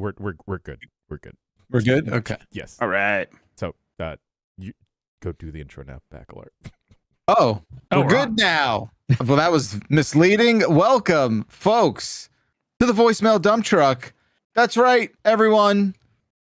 we're good. We're good. We're good. Okay. Yes. All right. So you go do the intro now, back alert. Oh, we're good now. Well, that was misleading. Welcome, folks, to the voicemail dump truck. That's right, everyone.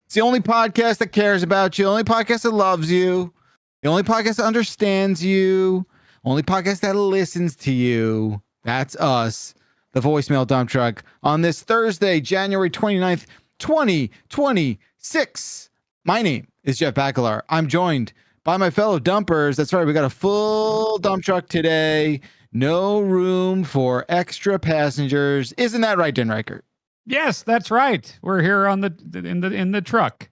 It's the only podcast that cares about you, the only podcast that loves you, the only podcast that understands you, only podcast that listens to you. That's us, the voicemail dump truck, on this Thursday, January 29th, 2026. My name is Jeff Bacalar. I'm joined by my fellow dumpers. That's right, we got a full dump truck today. No room for extra passengers. Isn't that right, Den Reichert? Yes, that's right. We're here on in the truck.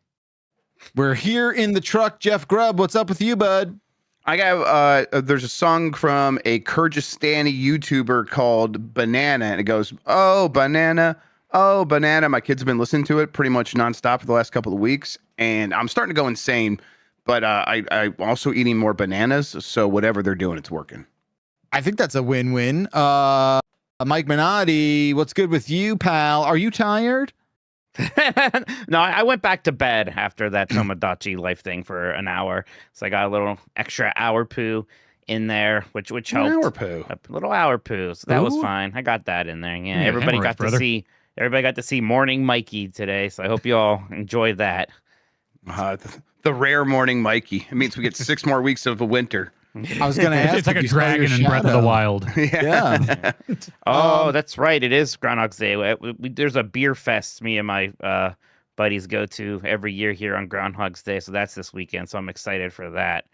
We're here in the truck. Jeff Grubb, what's up with you, bud? I got there's a song from a Kyrgyzstani YouTuber called Banana, and it goes, "Oh banana, oh banana." My kids have been listening to it pretty much nonstop for the last couple of weeks, and I'm starting to go insane. But I'm also eating more bananas, so whatever they're doing, it's working. I think that's a win-win. Mike Minotti, what's good with you, pal? Are you tired? No, I went back to bed after that Tomodachi life thing for an hour. So I got a little extra hour poo in there, which helped. Hour poo. A little hour poo. So that was fine. I got that in there. Yeah, everybody got to see Morning Mikey today. So I hope you all enjoyed that. The rare Morning Mikey. It means we get 6 more weeks of a winter. I was going to ask. It's like a dragon in Breath of the Wild. Yeah. Oh, that's right. It is Groundhog's Day. There's a beer fest me and my buddies go to every year here on Groundhog's Day. So that's this weekend. So I'm excited for that.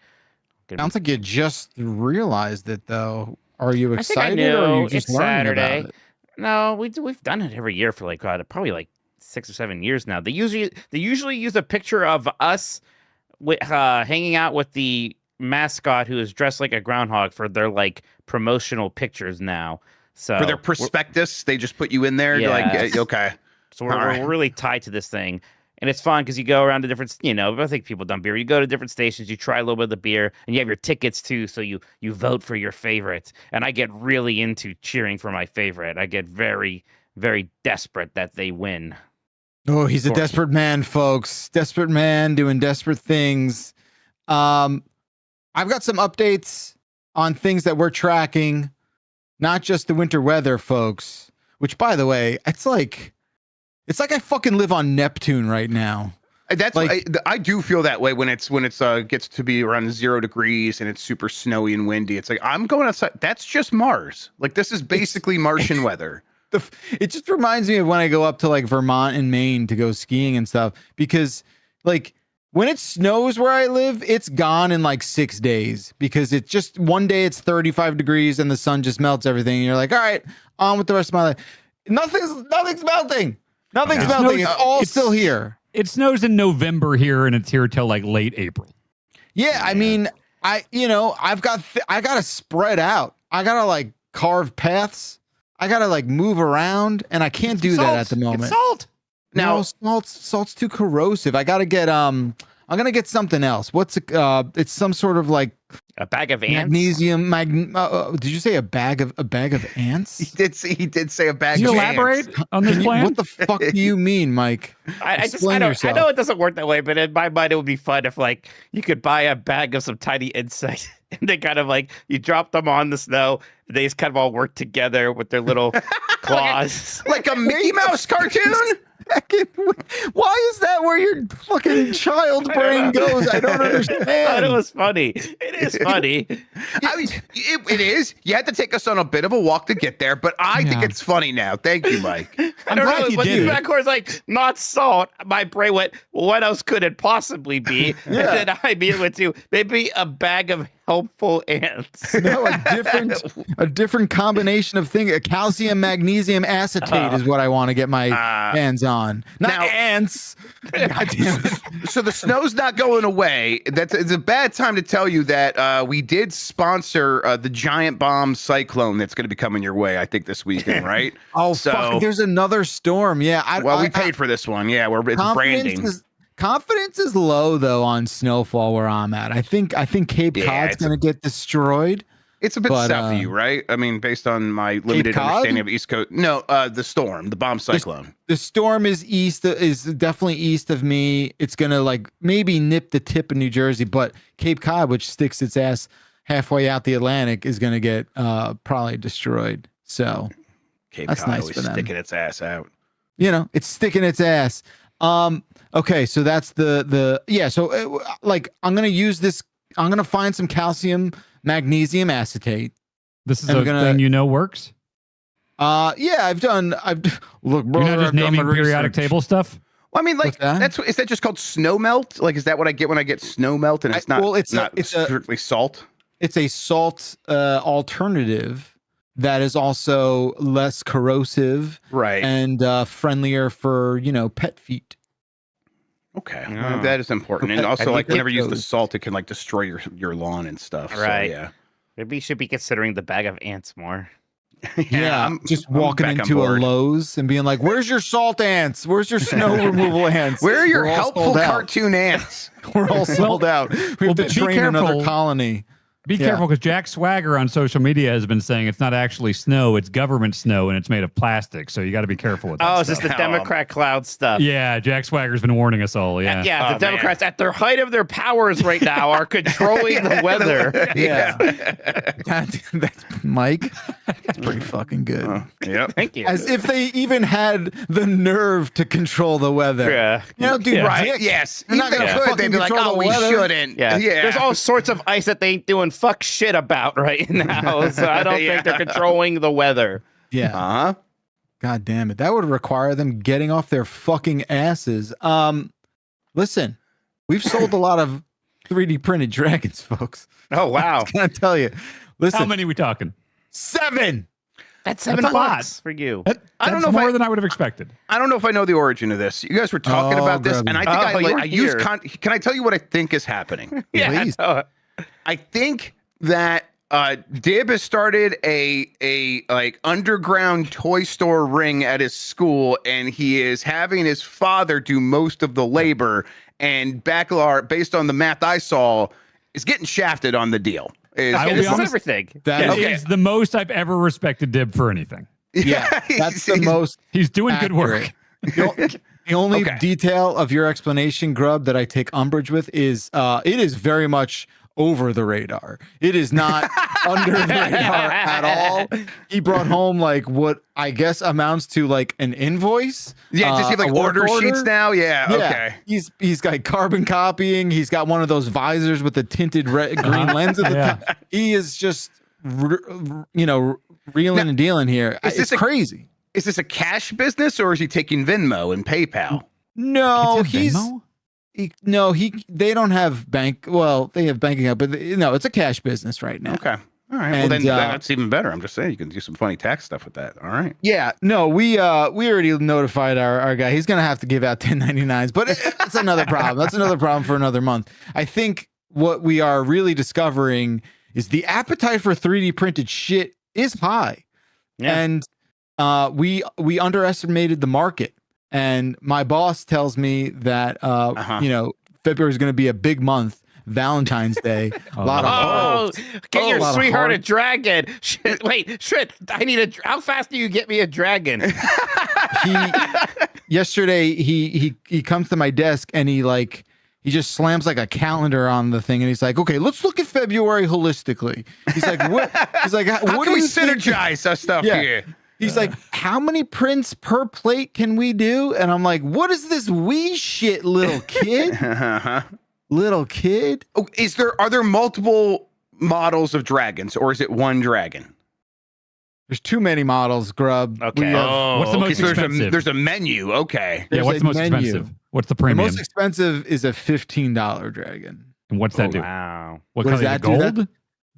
Sounds like you just realized it, though. Are you excited or are you just it's learning Saturday. about it? No, we've done it every year for probably 6 or 7 years now. They usually use a picture of us hanging out with the mascot who is dressed like a groundhog for their promotional pictures now. So for their prospectus, they just put you in there. Yes. Okay. So we're really tied to this thing. And it's fun because you go around to different, I think people done beer. You go to different stations, you try a little bit of the beer, and you have your tickets too. So you vote for your favorite. And I get really into cheering for my favorite. I get very, very desperate that they win. Oh, he's a desperate man, folks. Desperate man doing desperate things. I've got some updates on things that we're tracking, not just the winter weather, folks. Which, by the way, it's like I fucking live on Neptune right now. That's I do feel that way when it's gets to be around 0 degrees and it's super snowy and windy. It's like I'm going outside. That's just Mars. This is basically Martian weather. It just reminds me of when I go up to Vermont and Maine to go skiing and stuff, because when it snows where I live, it's gone in 6 days, because it's just one day it's 35 degrees and the sun just melts everything. And you're like, all right, on with the rest of my life. Nothing's melting. Nothing's melting. It's all still here. It snows in November here, and it's here till late April. Yeah, I mean, I gotta spread out. I gotta carve paths. I gotta move around, and I can't do that at the moment. It's salt. Now salt's too corrosive. I gotta get I'm gonna get something else. What's it? It's some sort of a bag of ants. Magnesium. Did you say a bag of ants? He did say a bag. Can of you elaborate ants. on this plan? What the fuck do you mean, Mike? I know it doesn't work that way, but in my mind it would be fun if you could buy a bag of some tiny insects and they kind of you drop them on the snow. They just kind of all work together with their little claws, like a Mickey Mouse cartoon. Why is that where your fucking child brain goes? I don't understand. I thought it was funny. It is funny. I mean, it is. You had to take us on a bit of a walk to get there, but I think it's funny now. Thank you, Mike. I don't know. When the back was not salt, my brain went, well, what else could it possibly be? Yeah. And then I immediately went to maybe a bag of helpful ants. No, a different combination of things. A calcium magnesium acetate is what I want to get my hands on. Not ants. God damn it. So the snow's not going away. It's a bad time to tell you that we did sponsor the giant bomb cyclone that's going to be coming your way, I think, this weekend, right? Fuck, there's another storm. Yeah. We paid for this one. Yeah, it's branding. Confidence is low though on snowfall where I'm at. I think Cape Cod's going to get destroyed. It's a bit But, south of you, right? I mean, based on my limited Cod? understanding of East Coast. No, the storm, the bomb cyclone. The storm is definitely east of me. It's gonna like maybe nip the tip of New Jersey, but Cape Cod, which sticks its ass halfway out the Atlantic, is gonna get probably destroyed. So Cape that's Cod nice always for them. sticking its ass out. It's sticking its ass. Okay, so that's the yeah. So like I'm gonna use this. I'm gonna find some calcium magnesium acetate. This is And a we're gonna- thing works. Yeah, I've look, bro. You're not just naming periodic table stuff. Well, I mean, like What's that? is that just called snow melt? Like, is that what I get when I get snow melt? And it's not. well, it's not it's a strictly salt. it's a salt alternative that is also less corrosive Right. and friendlier for pet feet. Okay, Yeah. that is important. And Okay. also, I like, think whenever you use the those- salt, it can like destroy your lawn and stuff. Right. So, yeah. Maybe you should be considering the bag of ants more. Yeah, I'm just I'm walking back on into a board. Lowe's and being like, "Where's your salt ants? Where's your snow removal ants? Where are your We're all helpful sold out. cartoon ants? We're all sold out. We have well, to be train another careful. colony." Be Yeah. careful because Jack Swagger on social media has been saying it's not actually snow, it's government snow, and it's made of plastic. So you got to be careful with that. Oh, is this stuff. the Democrat cloud stuff? Yeah, Jack Swagger's been warning us all. Yeah. Yeah, Oh, the Democrats at their height of their powers right now are controlling the weather. Yeah, that's Mike. That's pretty fucking good. Yep. Thank you. As if they even had the nerve to control the weather. Yeah. Dude, Yeah. Right. dick. Yes. They're not If they gonna could, fucking they'd be like, control "Oh, the we weather." shouldn't." Yeah. Yeah. There's all sorts of ice that they ain't doing fuck shit about right now. So I don't think they're controlling the weather. Yeah. Uh-huh. God damn it. That would require them getting off their fucking asses. Listen, we've sold a lot of 3D printed dragons, folks. Oh wow. Can I tell you? Listen, How many we talking? 7. That's That's $7 a lot. for you. That's I don't know if more I- than I would have expected. I don't know if I know the origin of this. You guys were talking Oh, about this, Grubby. and I think Oh, you were I use. here. Can I tell you what I think is happening? Yeah. Please. I think that Dib has started a like underground toy store ring at his school, and he is having his father do most of the labor. And Bacalar, based on the math I saw, is getting shafted on the deal. Is- I will Okay, be this is honest, everything. That It Okay. is the most I've ever respected Dib for anything. Yeah, that's the he's- most He's doing good work. accurate. The only Okay. detail of your explanation, Grub, that I take umbrage with is it is very much over the radar. It is not under the radar at all. He brought home like what I guess amounts to like an invoice. Yeah, does he have a like work order sheets now? Yeah. Yeah, Okay. he's got carbon copying. He's got one of those visors with the tinted green lens at the Yeah. top. He is just, reeling and dealing here. is It's this a- crazy. Is this a cash business or is he taking Venmo and PayPal? No, Kids have Venmo? they don't have bank. Well, they have banking up, but no, it's a cash business right now. Okay. All right. Well, And, then that's even better. I'm just saying you can do some funny tax stuff with that. All right. Yeah, no, we already notified our guy. He's gonna have to give out 1099s, but it's another problem. That's another problem for another month. I think what we are really discovering is the appetite for 3D printed shit is high, Yeah. and we underestimated the market. And my boss tells me that February is going to be a big month. Valentine's Day, a lot of Get your a lot of sweetheart a heart. dragon. Shit, wait, shit. I need a. How fast do you get me a dragon? Yesterday he comes to my desk and he just slams like a calendar on the thing and he's like, okay, let's look at February holistically. He's like, what? He's like, How what can do we you think? synergize our stuff Yeah. here? He's like, how many prints per plate can we do? And I'm like, what is this wee shit, little kid? Uh-huh. Little kid? Oh, are there multiple models of dragons or is it one dragon? There's too many models, Grub. Okay. We have- What's the most so expensive? there's a menu. Okay. Yeah, There's what's a the most menu. expensive? What's the the premium? most expensive is a $15 dragon. And what's that do? Wow. What What does color? that do? Gold?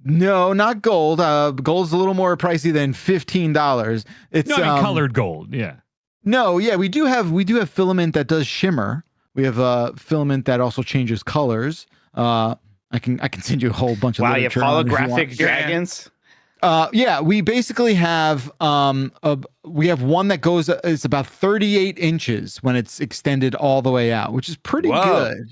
No, not gold. Gold's a little more pricey than $15. It's No, I mean colored gold. Yeah. No, yeah, we do have filament that does shimmer. We have filament that also changes colors. I can send you a whole bunch of Wow, you have literature on it if you want. holographic dragons. Yeah, we basically have we have one that goes. It's about 38 inches when it's extended all the way out, which is pretty Whoa. good.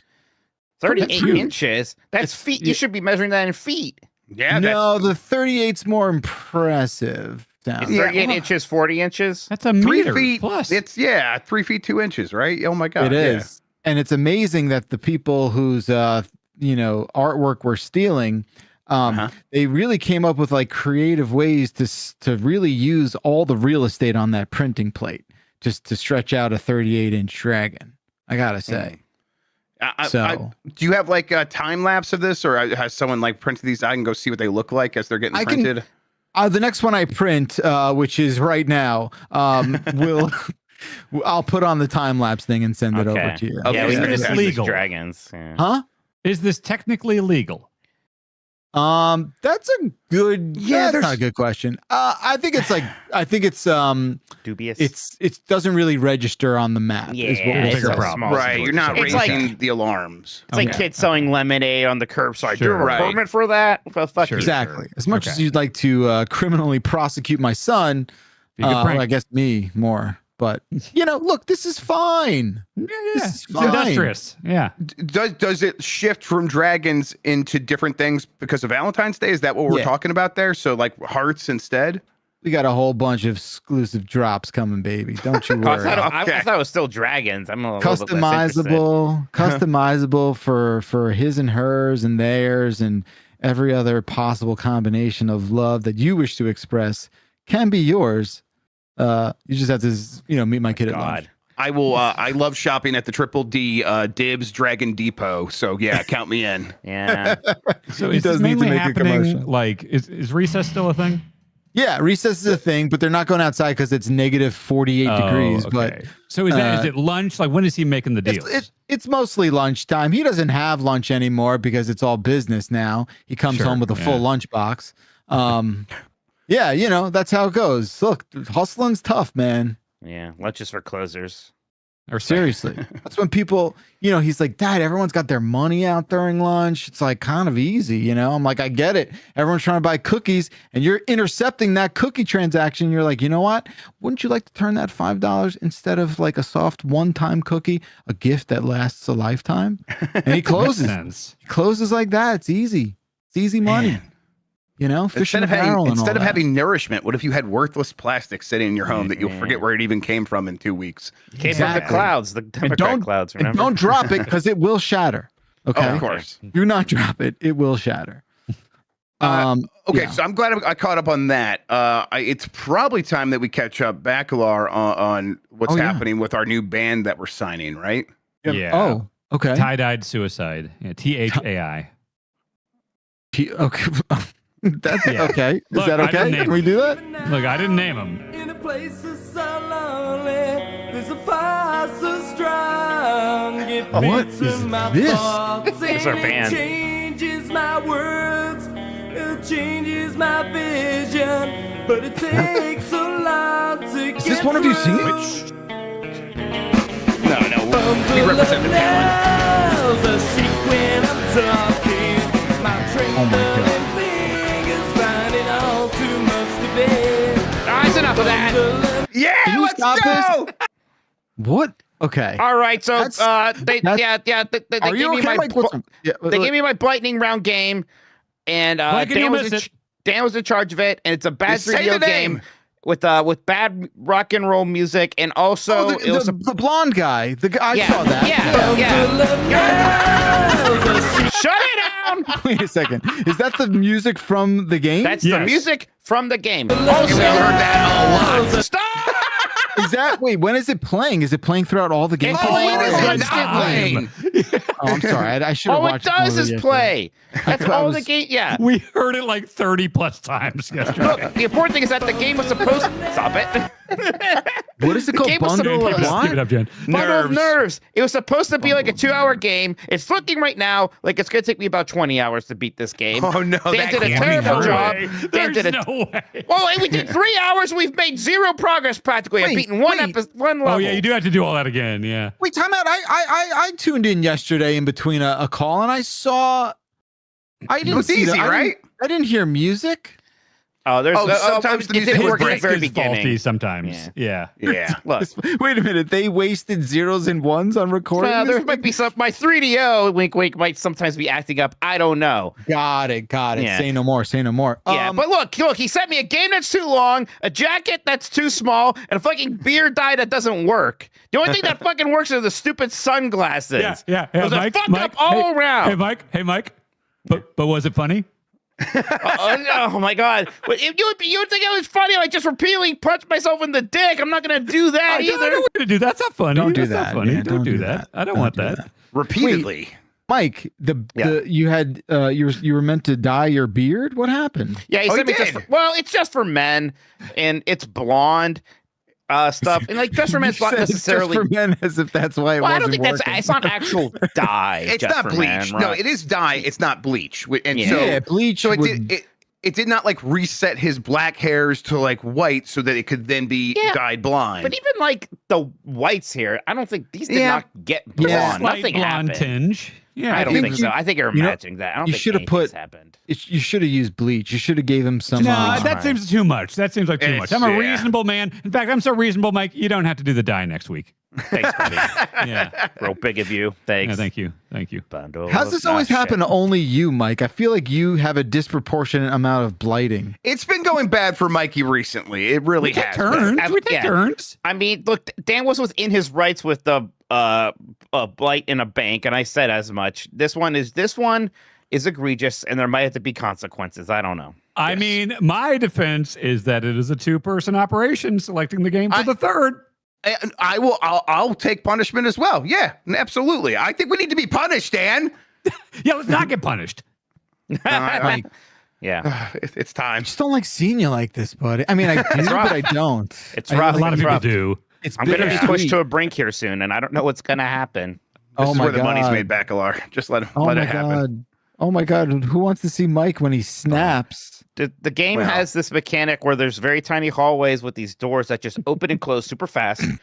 38 huge. inches. That's feet. yeah. You should be measuring that in feet. Yeah. No, the 38's more impressive. It's Sound. 38 inches, 40 inches. That's a 3 meter feet plus. It's 3 feet 2 inches, right? Oh my god, It is. And it's amazing that the people whose artwork we're stealing, they really came up with like creative ways to really use all the real estate on that printing plate just to stretch out a 38-inch dragon. I gotta say. Do you have like a time lapse of this, or has someone like printed these? I can go see what they look like as they're getting printed. The next one I print, which is right now, I'll put on the time lapse thing and send it over to you. Okay. Yeah, we can just legal. dragons. Yeah. Huh? Is this technically legal? That's a good. Yeah, that's not a good question. I think it's Dubious. it doesn't really register on the map. Yeah, is what we'll it's say. a small Right, you're not It's raising like- the alarms. It's like kids selling lemonade on the curbside. Sure. Do you have a permit for that? Well, fuck you. Exactly. As much as Okay. you'd like to criminally prosecute my son, Be a good prank. well, I guess me more. But look, this is fine. Yeah. This is It's fine. industrious. Yeah. Does it shift from dragons into different things because of Valentine's Day? Is that what we're Yeah. talking about there? So like hearts instead? We got a whole bunch of exclusive drops coming, baby. Don't you Oh, I worry. thought it was still dragons. I'm a little bit less interested. Customizable for his and hers and theirs and every other possible combination of love that you wish to express can be yours. You just have to meet my kid at lunch. God. I will. I love shopping at the Triple D Dibs Dragon Depot. So yeah, count me in. Yeah. So He is does this need to mainly make a happening? commotion. Like, is recess still a thing? Yeah, recess is a thing, but they're not going outside because it's negative 48 degrees. But so is it lunch? Like, when is he making the deals? it's mostly lunchtime. He doesn't have lunch anymore because it's all business now. He comes Sure, home with a full lunch box. Yeah, that's how it goes. Look, hustling's tough, man. Yeah. Lunch is for closers. Or Seriously. That's when people, he's like, Dad, everyone's got their money out during lunch. It's like kind of easy, I'm like, I get it. Everyone's trying to buy cookies and you're intercepting that cookie transaction. You're like, you know what? Wouldn't you like to turn that $5 instead of like a soft one-time cookie, a gift that lasts a lifetime? And he closes. sense. He closes like that. It's easy. It's easy money. Fish in a barrel and all Instead of that. having nourishment, what if you had worthless plastic sitting in your home that you'll forget where it even came from in 2 weeks? Came from the Exactly. clouds, the Democrat clouds, And remember? don't drop it because it will shatter. Okay. Oh, of course. Do not drop it. It will shatter. Okay, yeah. so I'm glad I caught up on that. It's probably time that we catch up, Bacalar, on what's happening with our new band that we're signing, right? Yeah. Oh, okay. Tie-dyed suicide. Yeah, THAI. Okay. That's Yeah. okay. Is Look, that I didn't okay? name Can we do that? Look, I didn't name him. In a place that's so lonely, there's a fire so strong. It What beats is in my this? thoughts It's our and band. It changes my words, it changes my vision, but it takes so long to Is this one of you singing? No, we represent the talent. Oh my God. That's enough of that. Yeah, Can you let's stop go! What? Okay. All right, so they Are gave you me okay? my Mike? Listen, they gave me my lightning round game, and Why can you miss it? Dan was in charge of it, and it's a bad Just say 3DO the name. game with bad rock and roll music, and also the, it was the blonde guy. The guy. yeah, I saw that. yeah. Shut it down. Wait a second. Is that the music from the game? That's the Yes. music from the game. We've Also, heard that a lot. stop. Is that wait? When is it playing? Is it playing throughout all the games? It's playing Oh, constantly. Oh, I'm sorry. I should have All it watched. does more is of it play. That's all the was- game. Yeah. We heard it like 30 plus times yesterday. Look, the important thing is that the game was supposed. Stop it. yesterday. What is it called? game was Bundle of supposed- what? Keep it up, Jen. Bundle of nerves. It was supposed to be like a 2-hour game. It's looking right now like it's going to take me about 20 hours to beat this game. Oh, no, Dan that did a can't be terrible true. job. Dan There's did a. no way. Well, we did 3 hours. We've made zero progress practically. I've Wait, beaten one wait. one level. Oh, yeah, you do have to do all that again. Yeah. Wait, time out. I tuned in yesterday in between a call and I saw. I didn't was see easy, the, I right? didn't- I didn't hear music. Oh, there's sometimes the it music didn't would work at the break. very It's faulty beginning. sometimes. Yeah. Look, Wait a minute. They wasted zeros and ones on recording. there this? might be some. My 3DO wink wink might sometimes be acting up. I don't know. Got it. Yeah. Say no more. Yeah, but look, he sent me a game that's too long, a jacket that's too small, and a fucking beer dye that doesn't work. The only thing that fucking works are the stupid sunglasses. Yeah. It was a fuck up all around. Hey, Mike. But was it funny? Oh my god! But if you would think it was funny, I just repeatedly punched myself in the dick. I'm not gonna do that I either. don't want to do that. That's not funny. Don't do That's that. Not funny. Yeah, don't do that. I don't want that. Repeatedly. Mike, you had you were meant to dye your beard. What happened? Yeah, he Oh, sent he me did. it's just for men, and it's blonde stuff, and like just for men, it's You not said necessarily. just for men, as if that's why it Well, I wasn't don't think working. it's not actual dye. It's just not for bleach. men, No, right? it is dye. It's not bleach. And Yeah. so, Yeah, bleach. so would- it did not like reset his black hairs to like white so that it could then be Yeah, dyed blind. But even like the whites here, I don't think these did Yeah. not get Yeah. blonde. Slight Nothing blonde happened. tinge. Yeah, I don't think think you- so. I think you're you know, imagining that. I don't you think should have anything's put- happened. you should have used bleach. You should have gave him some. No, Alright. that seems too much. That seems like too much. I'm a Yeah. reasonable man. In fact, I'm so reasonable, Mike. You don't have to do the dye next week. Thanks, buddy. Yeah. Real big of you. Thanks. Yeah, thank you. Thank you. Bundle How's of this always nut happen to shit. only you, Mike? I feel like you have a disproportionate amount of blighting. it's been going bad for Mikey recently. It really We take has. turns. I've- We take yeah. turns. I mean, look, Dan was within his rights with the blight in a bank, and I said as much. This one is egregious, and there might have to be consequences. I don't know. I mean, my defense is that it is a two-person operation selecting the game for the third. And I'll take punishment as well. Yeah, absolutely. I think we need to be punished, Dan. Yeah, let's not get punished. Mike, Yeah, It's I time. just don't like seeing you like this, buddy. I mean, I do, rough. but I don't. It's I- rough. A lot of It's people rough. do. It's I'm gonna be pushed bittersweet. to a brink here soon, and I don't know what's gonna happen. This Oh is my where the money's God. made, Bacalar. Just let Oh let my it happen. god. Oh my god. Who wants to see Mike when he snaps? The game Well. has this mechanic where there's very tiny hallways with these doors that just open and close super fast, and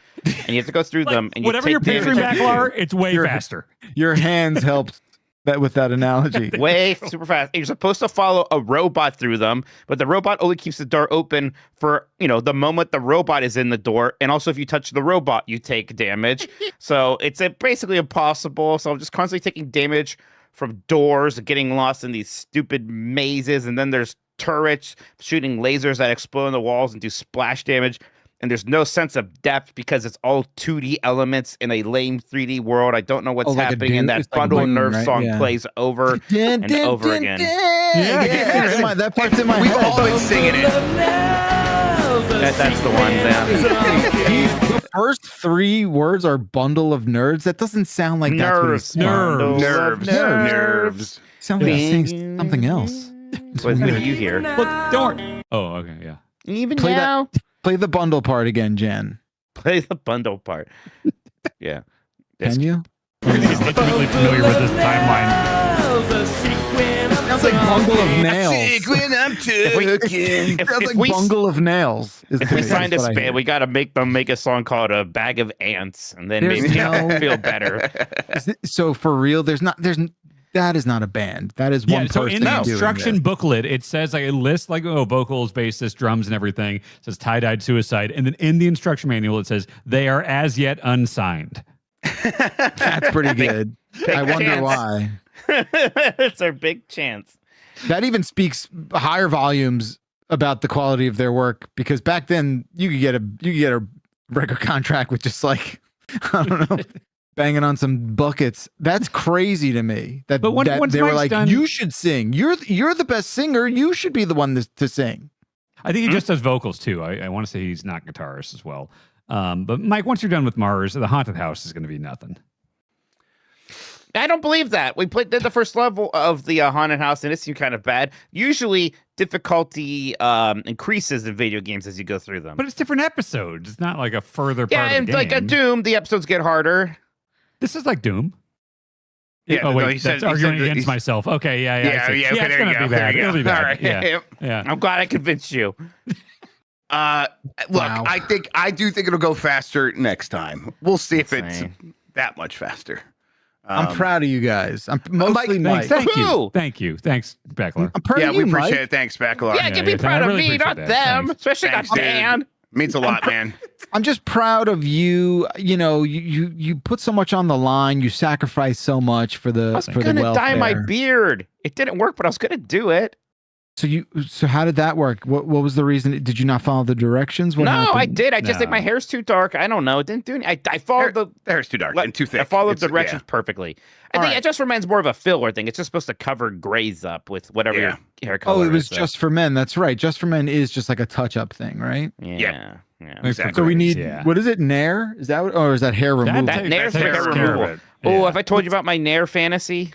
you have to go through them. And you Whatever take you're picturing, damage. Backlar, it's way You're- faster. Your hands helped that with that analogy. Way super fast. And you're supposed to follow a robot through them, but the robot only keeps the door open for, the moment the robot is in the door. And also if you touch the robot, you take damage. So it's basically impossible. So I'm just constantly taking damage from doors and getting lost in these stupid mazes. And then there's turrets shooting lasers that explode in the walls and do splash damage. And there's no sense of depth because it's all 2D elements in a lame 3D world. I don't know what's Oh, like a happening, and Doom- that it's like Bundle of Doom, Nerve right? song Yeah. plays over Dun, and dun, over dun, again. dun. Yeah, Yeah, that part's in my We've head. all been singing it. That's the one. Yeah. The first three words are bundle of nerds. That doesn't sound like that's what he's Nerves. saying. Bundle of Nerves. Sounds like he's saying something else. What do you hear? Look, don't worry. Oh, okay, yeah. Even Play that- now, Play the bundle part again, Jen. play the bundle part. Yeah. This- Can you? He's intimately familiar with this timeline. Sounds like bundle of nails. When I'm talking. Sounds if like we- bundle of nails. is If we what- signed that's this what I band, we got to make them make a song called "A Bag of Ants," and then There's maybe no- feel better. hear. So for real, that is not a band. That is one Yeah, so person in the doing instruction this. booklet, it says like it lists like vocals, basses, drums, and everything. It says tie-dyed suicide, and then in the instruction manual it says they are as yet unsigned. That's pretty good. Big I wonder chance. why. It's our big chance. That even speaks higher volumes about the quality of their work, because back then you could get a record contract with just like I don't know, banging on some buckets. That's crazy to me. That, But once they were Mike's like, done- you should sing. You're the best singer. You should be the one to sing. I think he just does vocals too. I want to say he's not guitarist as well. But Mike, once you're done with Mars, the haunted house is going to be nothing. I don't believe that. We did the first level of the haunted house, and it seemed kind of bad. Usually, difficulty increases in video games as you go through them. But it's different episodes. It's not like a further yeah, part of and the game. like a Doom, the episodes get harder. This is like Doom. Yeah, Oh no, wait, he said- that's he arguing said- against myself. Okay, yeah, I Yeah, see. yeah, okay, it's there gonna you be go. bad. There you It'll be go. bad. All right. Yeah, Yep. yeah. I'm glad I convinced you. Look, Wow. I do think it'll go faster next time. We'll see if Let's it's see. that much faster. I'm proud of you guys. I'm mostly Mike. Thank you. Woohoo! Thank you. Thanks, Beckler. I'm proud Yeah, of we you, appreciate Mike. it. Thanks, Beckler. Yeah, you can be proud I of really me, appreciate not that. them. Thanks. Especially Thanks, not dude. Dan. Means a lot, man. I'm just proud of you. You know, you put so much on the line. You sacrifice so much for I the was for the gonna welfare. dye my beard. It didn't work, but I was gonna do it. So how did that work? What was the reason? Did you not follow the directions? What No, I happened? did. I just think No. my hair's too dark. I don't know. It didn't do anything. I followed the hair's too dark and too thick. I followed It's- the directions perfectly. I All think right. it just remains more of a filler thing. It's just supposed to cover grays up with whatever your hair color Oh, it was is, so- just for men. That's right. Just for men is just like a touch-up thing, right? Yeah. Exactly. So we need Yeah. what is it? Nair? Is that what, or is that hair removal? That Nair's takes hair care of removal. it. Oh, Yeah. have I told you about my Nair fantasy?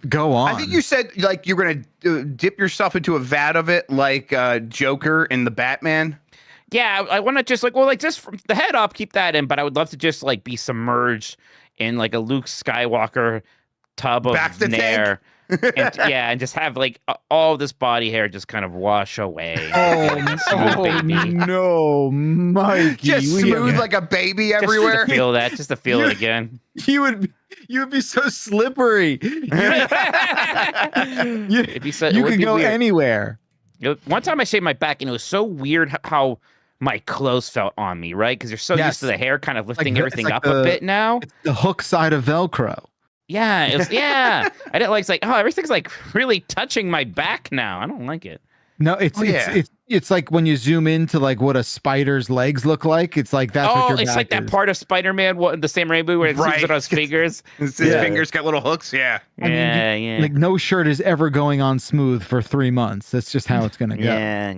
Go on. I think you said like you're gonna dip yourself into a vat of it, like Joker in the Batman. Yeah, I want to just just from the head up, keep that in. But I would love to just like be submerged in like a Luke Skywalker tub of Back the Nair. and just have like all this body hair just kind of wash away. Baby. No, Mikey. Just smooth like a baby Just everywhere. to feel that, just to feel it again. You would be so slippery. It'd be so, it You would could be go weird. anywhere. One time I shaved my back and it was so weird how my clothes felt on me, right? Because you're so Yes. used to the hair kind of lifting the- everything it's like up a bit now. It's the hook side of Velcro. Yeah, it was, yeah. I didn't like. It's like, oh, everything's like really touching my back now. I don't like it. No, it's like when you zoom into like what a spider's legs look like. It's like that's what Oh, your it's back like that is. part of Spider-Man, the Sam Raimi, where it zooms Right. in on his fingers. His Yeah. fingers got little hooks. Yeah. I mean, Yeah. Like no shirt is ever going on smooth for 3 months. That's just how it's gonna go. Yeah.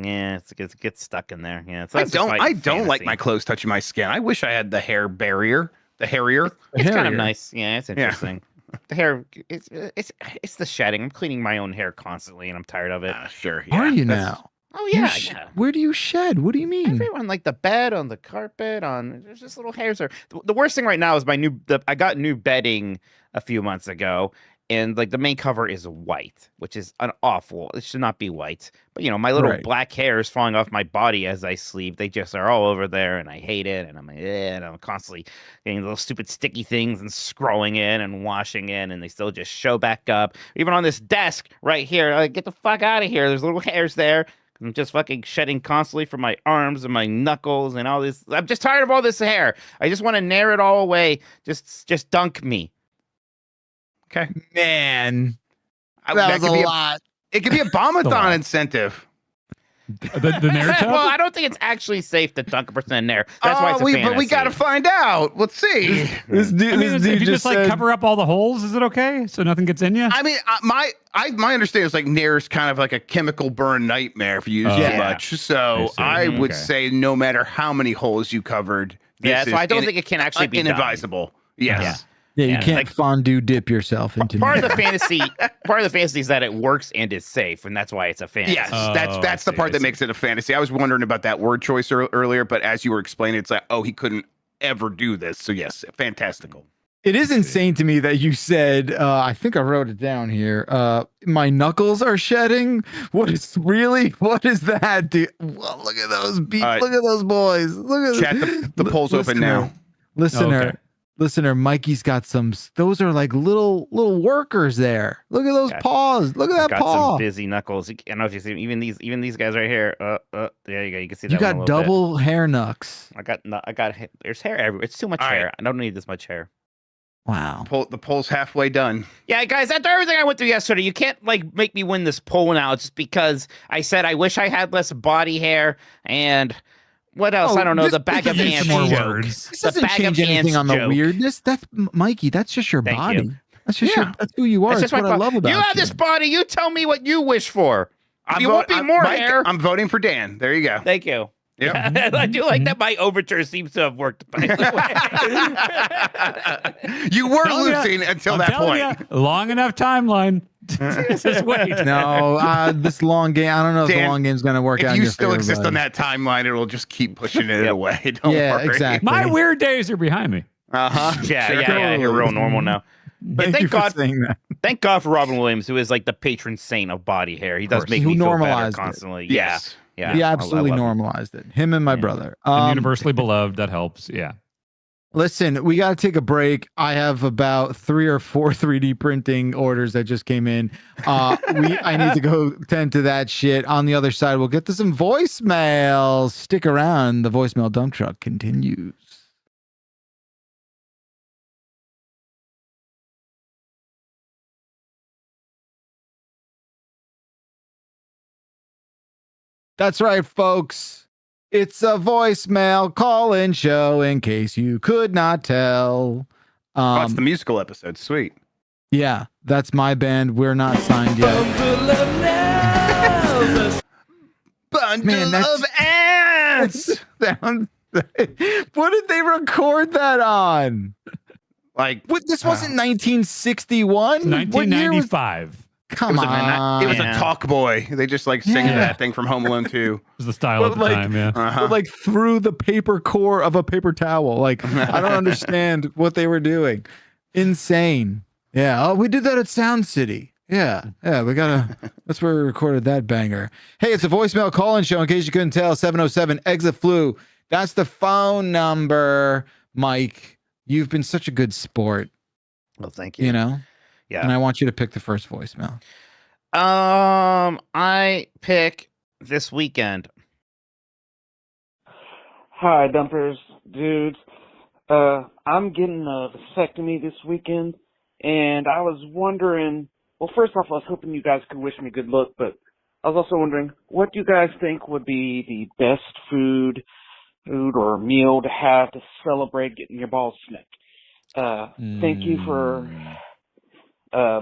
It gets stuck in there. Yeah. So I that's just my don't like fantasy. my clothes touching my skin. I wish I had the hair barrier, the hairier. It's kind of Hairier. nice. Yeah, it's interesting. The hair, it's the shedding. I'm cleaning my own hair constantly, and I'm tired of it. Sure. Are you that's- now? Oh You yeah, sh- yeah. Where do you shed? What do you mean? Everyone, like the bed, on the carpet, there's just little hairs. The worst thing right now is I got new bedding a few months ago, and like the main cover is white, which is an awful. It should not be white, but my little Right. black hairs falling off my body as I sleep. They just are all over there, and I hate it. And I'm like, and I'm constantly getting little stupid sticky things and scrolling in and washing in, and they still just show back up. Even on this desk right here, like get the fuck out of here. There's little hairs there. I'm just fucking shedding constantly from my arms and my knuckles and all this. I'm just tired of all this hair. I just want to nair it all away. Just dunk me. Okay. Man, That that was could a be lot. It could be a lot. bombathon incentive. The Nair tub? Well, I don't think it's actually safe to dunk a person in there. That's why it's a fantasy. But we got to find out. Let's see. This dude, I mean, this if dude you just like said- cover up all the holes, is it okay? So nothing gets in you? I mean, my understanding is like Nair is kind of like a chemical burn nightmare if you use Oh, too yeah. much. So I would Okay. say no matter how many holes you covered, Yeah, this so I is don't think it can actually be done. inadvisable. Yes. Yeah, you Yeah, can't like- fondue dip yourself into Part of Nair. the fantasy, is that it works and is safe, and that's why it's a fantasy. Yes, Oh, that's the I part that see. makes it a fantasy. I was wondering about that word choice earlier, but as you were explaining, it's like, oh, he couldn't ever do this. So yes, fantastical. It is insane to me that you said, I think I wrote it down here. My knuckles are shedding. What is that, dude? Well, look at those look at those boys. Look at Chat, the poll's open now. Listener, Okay. Mikey's got those are like little workers there. Look at those Got- paws. Look at that Got paw. some busy knuckles. I don't know if you see even these guys right here. There you go. You can see that. You one a got little bit. double hair knucks. There's hair everywhere. It's too much All right. hair. I don't need this much hair. Wow. The poll's halfway done. Yeah, guys, after everything I went through yesterday, you can't like make me win this poll now just because I said I wish I had less body hair and what else? Oh, I don't know. this- The bag this of doesn't ants Some more joke. words. This The doesn't bag of change anything ants on the joke. weirdness. Mikey. That's just your Thank body. you. That's just Yeah. that's who you are. That's That's just what my I love about you have this body. You tell me what you wish for. You won't be more Mike, hair. I'm voting for Dan. There you go. Thank you. Yep. I do like that. My overture seems to have worked. By the way. You were Telling ya. losing until I'm that telling point. ya, long enough timeline. Just wait. No, this long game. I don't know if Dan, the long game's gonna work out. If in you your still favor, exist bud. on that timeline, it'll just keep pushing it Yep. away. Don't Yeah, worry. exactly. My weird days are behind me. Uh-huh. Yeah. You're real normal now. Thank thank you for God- saying that. Thank God for Robin Williams, who is like the patron saint of body hair. He does course. make Who me feel better normalized it. constantly. Yes. Yeah. He I absolutely love it. normalized it. Him and my Yeah. brother. And universally beloved. That helps. Yeah. Listen, we got to take a break. I have about 3 or 4 3D printing orders that just came in. I need to go tend to that shit. On the other side, we'll get to some voicemails. Stick around. The voicemail dump truck continues. That's right, folks. It's a voicemail call-in show in case you could not tell. Oh, it's the musical episode. Sweet. Yeah, that's my band. We're not signed yet. Bundle of ants. What did they record that on? Like This wasn't 1961. 1995. Come on. It was a talk boy. They just like sing that thing from Home Alone 2. It was the style at the time, yeah. But like through the paper core of a paper towel. Like, I don't understand what they were doing. Insane. Yeah. Oh, we did that at Sound City. Yeah. Yeah. That's where we recorded that banger. Hey, it's a voicemail call-in show. In case you couldn't tell, 707 exit flu. That's the phone number. Mike, you've been such a good sport. Well, thank you. You know? Yeah. And I want you to pick the first voicemail. I pick this weekend. Hi, dumpers, dudes. I'm getting a vasectomy this weekend, and I was wondering, well, first off, I was hoping you guys could wish me good luck, but I was also wondering, what do you guys think would be the best food or meal to have to celebrate getting your balls snipped? Thank you for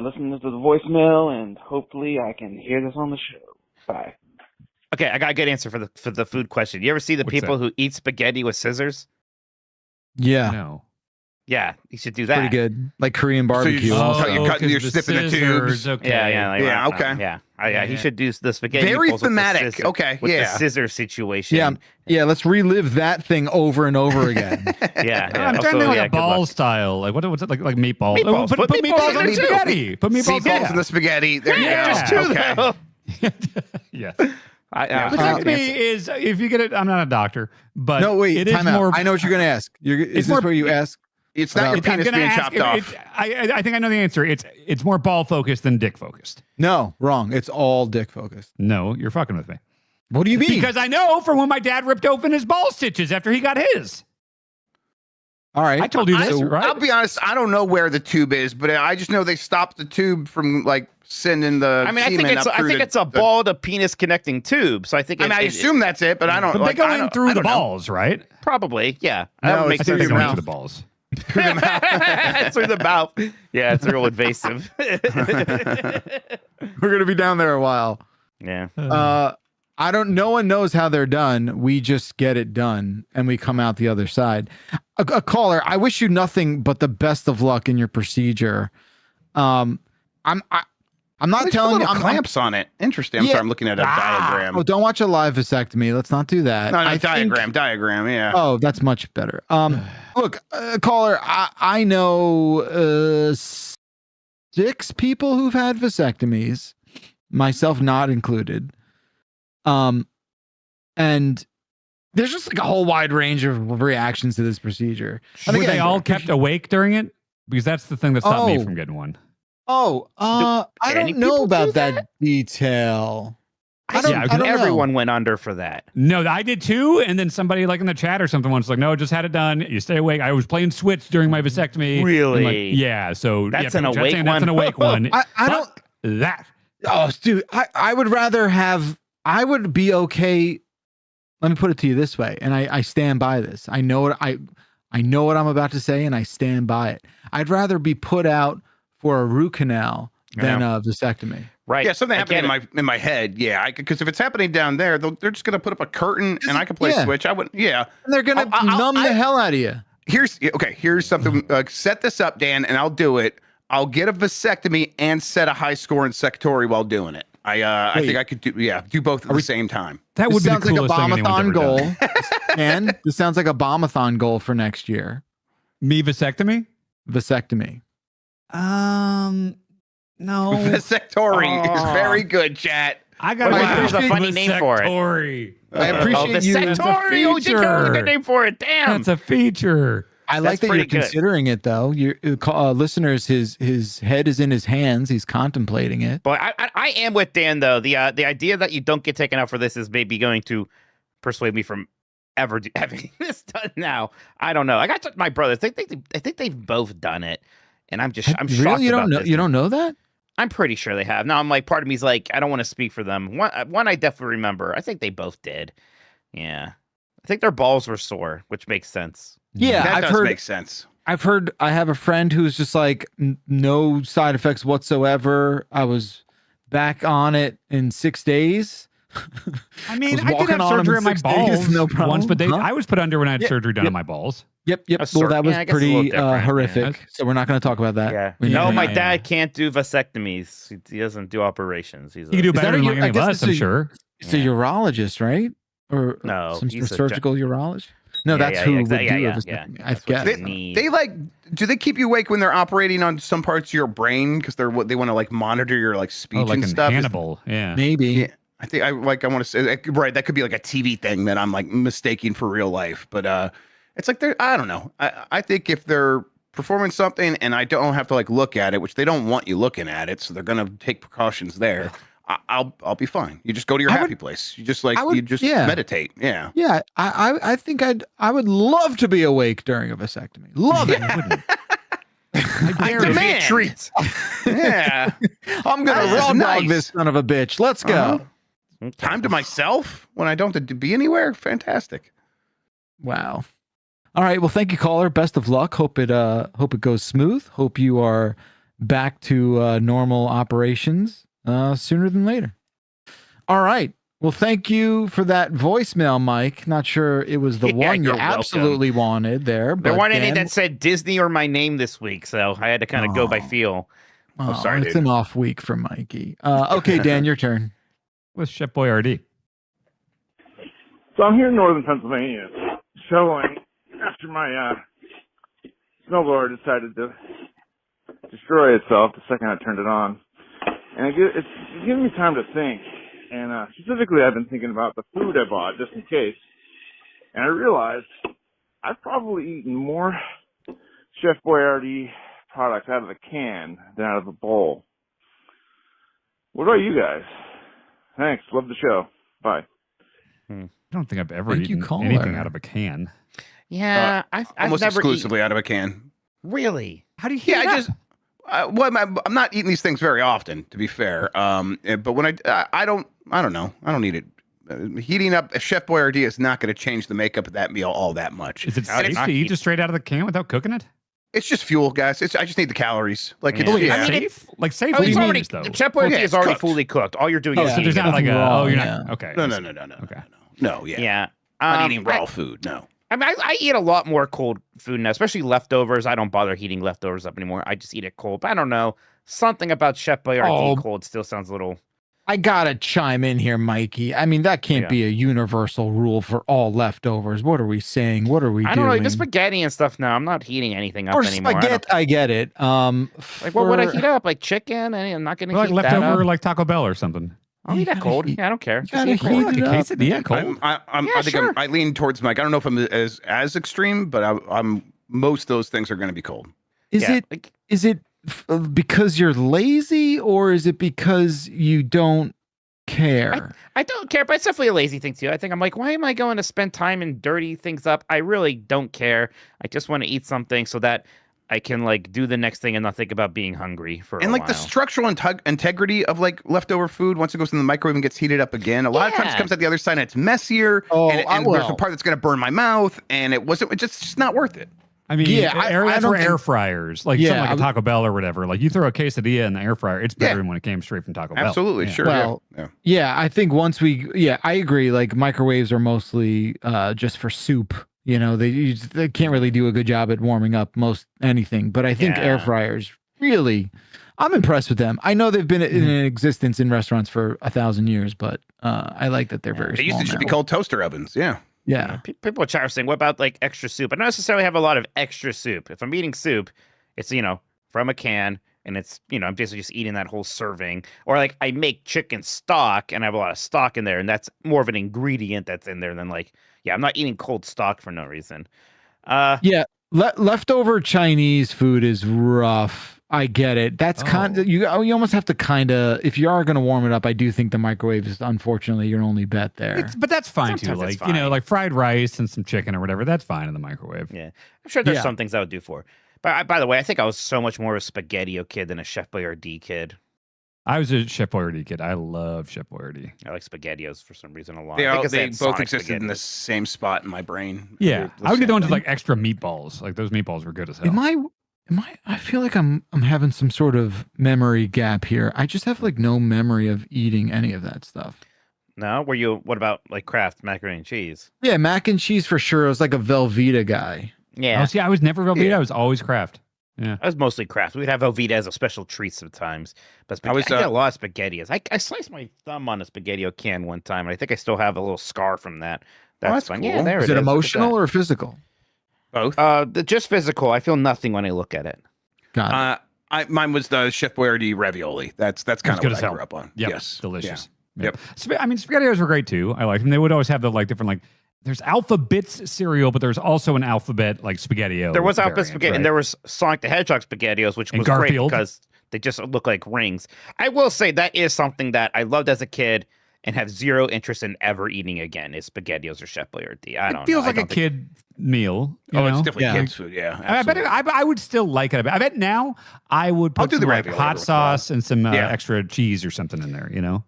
listening to the voicemail, and hopefully I can hear this on the show. Bye. Okay, I got a good answer for the food question. You ever see the What's people that? who eat spaghetti with scissors? Yeah. No. Yeah, you should do that. Pretty good. Like Korean barbecue. So you're cutting, 'cause you're the snipping the scissors, tubes. Okay. Yeah, like, Yeah, right, okay. Yeah, Yeah. he should do the spaghetti. Very meatballs with the thematic. scissor- Okay, with yeah. the scissor situation. Yeah, let's relive that thing over and over again. yeah. I'm Also, trying to think like yeah, a good luck. ball style. Like what's it like meatballs? Meatballs. Put Put meatballs meatballs on in the it too. spaghetti. Put meatballs Seaballs in the spaghetti. There you Yeah. go. Just two, Okay. though. Yes. Vasectomy Is if you get it. I'm not a doctor, but No, wait, it is time out. more. I know what you're going to ask. Is It's this more- where you ask? It's not your I'm penis gonna being ask chopped if off. I think I know the answer. It's more ball focused than dick focused. No, wrong. It's all dick focused. No, you're fucking with me. What do you mean? Because I know from when my dad ripped open his ball stitches after he got his. all right. I told you this, right? I'll be honest, I don't know where the tube is, but I just know they stopped the tube from like sending the I mean, I think semen it's up through a ball to penis connecting tube. So I think. I assume that's it, but I don't. But like, they go I in don't- through I the don't know. balls, right? probably, yeah. No, That would make it's I think through they your go mouth. into the balls. through the mouth. Yeah, it's real invasive. We're going to be down there a while. yeah. No one knows how they're done. We just get it done and we come out the other side. A caller, I wish you nothing but the best of luck in your procedure. I'm not They telling you. put little clamps on it. Interesting. I'm Yeah. sorry. I'm looking at a diagram. Oh, don't watch a live vasectomy. Let's not do that. No, I think- diagram. Yeah. Oh, that's much better. Look, caller, I know 6 people who've had vasectomies, myself not included. And there's just like a whole wide range of reactions to this procedure. And Were they again, all kept awake during it? Because that's the thing that stopped me Oh. from getting one. I any don't know people about do that detail. I don't- think I don't know. everyone went under for that. No, I did too. And then somebody like in the chat or something once like, no, just had it done. You stay awake. I was playing Switch during my vasectomy. And, Really? like, yeah. So That's yeah, an pretty much awake saying That's an one. awake one. I don't. Fuck that. Oh, dude, I would rather have. I would be okay. Let me put it to you this way, and I stand by this. I know what I know what I'm about to say, and I stand by it. I'd rather be put out for a root canal than a vasectomy. Right. Yeah, something I happened get in my head. Yeah, because if it's happening down there, they're just gonna put up a curtain and I can play Yeah. Switch. I would. Yeah. And they're gonna numb the hell out of you. Here's something. Set this up, Dan, and I'll do it. I'll get a vasectomy and set a high score in sectory while doing it. I think I could do both at the same time. That This would be the sounds like a coolest thing anyone's bombathon ever goal. done. And this sounds like a bombathon goal for next year. Me vasectomy? Vasectomy. No. Vasectory is very good, chat. I got What if there's a funny name for it? Vasectory. I appreciate you. vasectory. Oh, you did a really good name for it. Damn. That's a feature. I like that you're considering it, though. Your listeners, his head is in his hands. He's contemplating it. But I am with Dan though. The idea that you don't get taken out for this is maybe going to persuade me from ever having this done. Now I don't know. I got my brothers. I think they've both done it, and I'm shocked. Really, you don't know? This. You don't know that? I'm pretty sure they have. Now I'm like, part of me's like, I don't want to speak for them. One I definitely remember. I think they both did. Yeah, I think their balls were sore, which makes sense. Yeah, that does make sense. I've heard. I have a friend who's just like no side effects whatsoever. I was back on it in 6 days. I mean, I did have surgery on my balls once, but I was put under when I had surgery done on my balls. Yep. Well, that was pretty horrific. Yeah. So we're not going to talk about that. Yeah. No, my dad can't do vasectomies. He doesn't do operations. He can do better than any of us, I'm sure. It's a urologist, right? Or no, some surgical urologist. No, that's who would do it. I guess they like. Do they keep you awake when they're operating on some parts of your brain because they want to like monitor your like speech and stuff? Hannibal, yeah, maybe. Yeah. I think I want to say right. That could be like a TV thing that I'm like mistaking for real life, but it's like I don't know. I think if they're performing something and I don't have to like look at it, which they don't want you looking at it, so they're gonna take precautions there. I'll be fine. You just go to your happy place. You just meditate. Yeah. Yeah. I think I would love to be awake during a vasectomy. Love it. I demand treats. Yeah. I'm gonna raw dog this son of a bitch. Let's go. Time to myself when I don't have to be anywhere. Fantastic. Wow. All right. Well, thank you, caller. Best of luck. Hope it goes smooth. Hope you are back to normal operations sooner than later. All right. Well, thank you for that voicemail, Mike. Not sure it was the one you absolutely wanted there. There weren't any that said Disney or my name this week, so I had to kind of go by feel. Sorry, it's an off week for Mikey. Okay, Dan, your turn. With Chef Boyardee. So I'm here in northern Pennsylvania, shoveling after my snowblower decided to destroy itself the second I turned it on. And it's giving me time to think. And specifically, I've been thinking about the food I bought just in case. And I realized I've probably eaten more Chef Boyardee products out of a can than out of a bowl. What about you guys? Thanks. Love the show. Bye. I don't think I've ever eaten anything out of a can. Yeah, I've almost never exclusively out of a can. Really? How do you heat it up? I'm not eating these things very often, to be fair. But when I don't know. I don't eat it. Heating up a Chef Boyardee is not going to change the makeup of that meal all that much. Is it safe to eat just straight out of the can without cooking it? It's just fuel, guys. I just need the calories. Like it's safe. Like safe. It's already Chef Boyardee is already fully cooked. All you're doing is so there's not like you're not okay. No. Okay. No. Yeah. I'm not eating raw food. No. I mean, I eat a lot more cold food now, especially leftovers. I don't bother heating leftovers up anymore. I just eat it cold. But I don't know. Something about Chef Boyardee cold still sounds a little. I gotta chime in here, Mikey. I mean, that can't be a universal rule for all leftovers. What are we saying? What are we doing? I don't know. Just spaghetti and stuff now. I'm not heating anything up anymore. Spaghetti, I get it. Like, what would I heat up? Like chicken? I'm not going to heat like that leftover, up. Like Taco Bell or something. I'll eat that cold. Yeah, I don't care. Like a quesadilla cold. I lean towards Mike. I don't know if I'm as extreme, but I'm most of those things are going to be cold. Is it because you're lazy, or is it because you don't care? I don't care, but it's definitely a lazy thing too. I think I'm like, why am I going to spend time and dirty things up? I really don't care. I just want to eat something so that I can like do the next thing and not think about being hungry for a while. And like the structural integrity of like leftover food once it goes in the microwave and gets heated up again. A lot of times it comes out the other side and it's messier. And there's a part that's going to burn my mouth, and it's just not worth it. I mean, that's for air fryers, like something like a Taco Bell or whatever. Like you throw a quesadilla in the air fryer, it's better than when it came straight from Taco Bell. Absolutely, sure. Well, I think once I agree. Like microwaves are mostly just for soup. You know, they can't really do a good job at warming up most anything. But I think air fryers really, I'm impressed with them. I know they've been in existence in restaurants for 1,000 years, but I like that they're very. They used to just be called toaster ovens. Yeah. Yeah. People are saying, what about like extra soup? I don't necessarily have a lot of extra soup. If I'm eating soup, it's, from a can, and it's, I'm basically just eating that whole serving. Or like I make chicken stock and I have a lot of stock in there, and that's more of an ingredient that's in there than like, I'm not eating cold stock for no reason. leftover Chinese food is rough. I get it. That's kind of you almost have to kind of, if you are going to warm it up, I do think the microwave is unfortunately your only bet there. But that's fine Sometimes too. it's Like, you know, fine. like fried rice and some chicken or whatever. That's fine in the microwave. Yeah, I'm sure there's Yeah. some things I would do for. But by the way, I think I was so much more of a Spaghetti-O kid than a Chef Boyardee kid. I was a Chef Boyardee kid. I love Chef Boyardee. I like Spaghettios for some reason a lot. They, I think it's they that both Sonic existed in the SpaghettiOs. same spot in my brain. Yeah, They're I would get the same ones with thing. like extra meatballs. Like those meatballs were good as hell. I feel like I'm having some sort of memory gap here. I just have like no memory of eating any of that stuff. No, what about like Kraft macaroni and cheese? Yeah, mac and cheese for sure. I was like a Velveeta guy. Yeah, Oh, see, I was never Velveeta. Yeah. I was always Kraft. Yeah. I was mostly Kraft. We'd have Velveeta as a special treat sometimes. But I was, I get a lot of Spaghettios. I sliced my thumb on a Spaghetti-O can one time, and I think I still have a little scar from that. that's fun. cool. Yeah, there Is it it is. Look at emotional or physical? Both. just physical. I feel nothing when I look at it. Got it. Mine was the Chef Boyardee ravioli. That's kind That's of good what as I hell. grew up on. Yep. Yes. Delicious. Yeah. Yep. I mean, SpaghettiOs were great too. I liked them. They would always have the like different like. There's Alpha Bits cereal, but there's also an Alphabet like SpaghettiO. There was Alpha variant, Spaghetti, right? and there was Sonic the Hedgehog Spaghettios, which And was Garfield. great because they just look like rings. I will say that is something that I loved as a kid and have zero interest in ever eating again is SpaghettiOs or Chef Boyardee. I don't know. It feels I like a don't think- kid meal. You Oh, know? it's definitely Yeah. kids' food. Yeah. I bet absolutely. I would still like it. I bet now I would I'll put do some the like ravioli hot every once in a while. sauce and some Yeah. extra cheese or something in there. You know.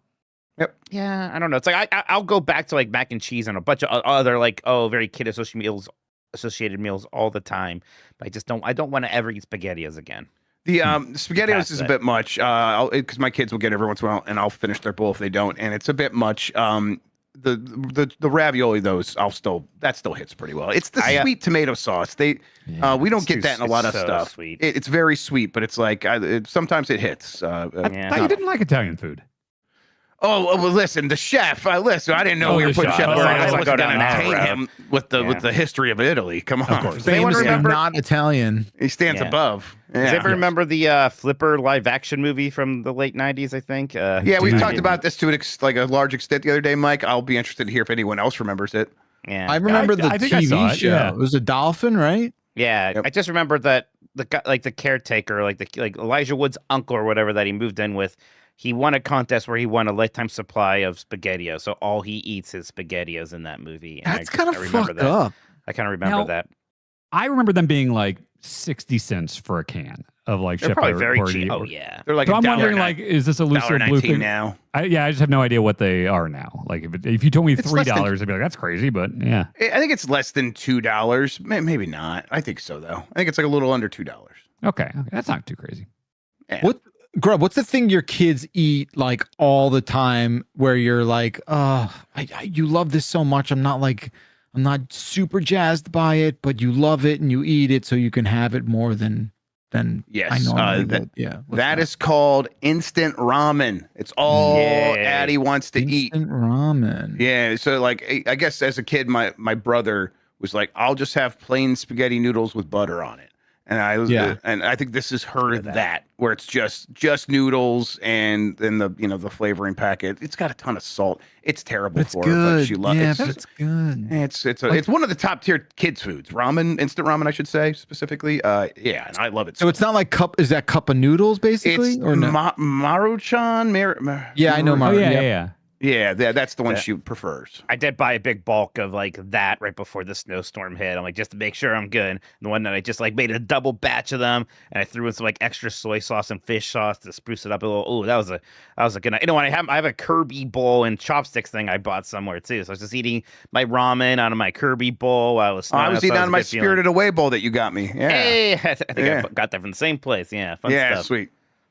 Yeah, I don't know. It's like I'll go back to like mac and cheese and a bunch of other like very kid associated meals all the time. But I don't want to ever eat SpaghettiOs again. The SpaghettiOs Past is a that. bit much. Because my kids will get every once in a while, and I'll finish their bowl if they don't, and it's a bit much. The ravioli, that still hits pretty well. It's the sweet tomato sauce. We don't It's get that in a lot of so stuff. sweet. It's very sweet, but it's like sometimes it hits. I Yeah. thought you didn't like Italian food. Oh, well, listen, the chef. Listen, I didn't know Oh, we were the putting chef. Chef Oh, Boyardee. I I was was gonna going go to down that entertain route. him with the history of Italy. Come on, course. Does anyone Famously remember- not Italian. he stands Yeah. above. Does Yeah. anybody remember the Flipper live action movie from the late 90s, I think? Yeah, we've Dude. talked about this to like a large extent the other day, Mike. I'll be interested to hear if anyone else remembers it. Yeah. I remember the I think I saw TV it, show. yeah. It was a dolphin, right? Yeah, Yep. I just remember that the guy, like the caretaker, like Elijah Wood's uncle or whatever that he moved in with, he won a contest where he won a lifetime supply of SpaghettiOs. So all he eats is SpaghettiOs in that movie. And That's kind I of remember fucked that. up. I kind of remember Now, that. I remember them being like 60 cents for a can of like They're Chef probably very Boyardee cheap. or- Oh yeah. They're like So I'm $1.19 wondering, like, is this a Lucille Blue thing? now. I just have no idea what they are now. Like, if you told me It's less than- $3, I'd be like, that's crazy. But yeah, I think it's less than $2. Maybe not. I think so though. I think it's like a little under $2. okay, that's not too crazy. Yeah. What, Grub? What's the thing your kids eat like all the time? Where you're like, you love this so much. I'm not super jazzed by it, but you love it and you eat it so you can have it more than Yes, I normally that- would. Yeah, what's That is called instant ramen. It's all Yay. Addie wants to eat. instant ramen. Yeah, so like I guess as a kid, my brother was like, "I'll just have plain spaghetti noodles with butter on it," and I think this is her that where it's just noodles and then the flavoring packet. It's got a ton of salt. It's terrible It's for her, but good. she loves Yeah, it. but it's good. It's one of the top tier kids foods. Ramen, instant ramen, I should say specifically. Yeah, and I love it. So it's not like is that cup of noodles basically, it's or no? Maruchan. Yeah, I know Oh Maru. yeah, Yep. yeah. Yeah, that's the one Yeah. she prefers. I did buy a big bulk of like that right before the snowstorm hit. I'm like, just to make sure I'm good. And the one that I just like made a double batch of them, and I threw in some like extra soy sauce and fish sauce to spruce it up a little. Oh, that was a good night. You know, I have a Kirby bowl and chopsticks thing I bought somewhere too. So I was just eating my ramen out of my Kirby bowl while I was. I was so eating that out of my a good feeling. Spirited Away bowl that you got me. Yeah. Hey, I think Yeah. I got that from the same place. Yeah, fun Yeah, stuff. sweet.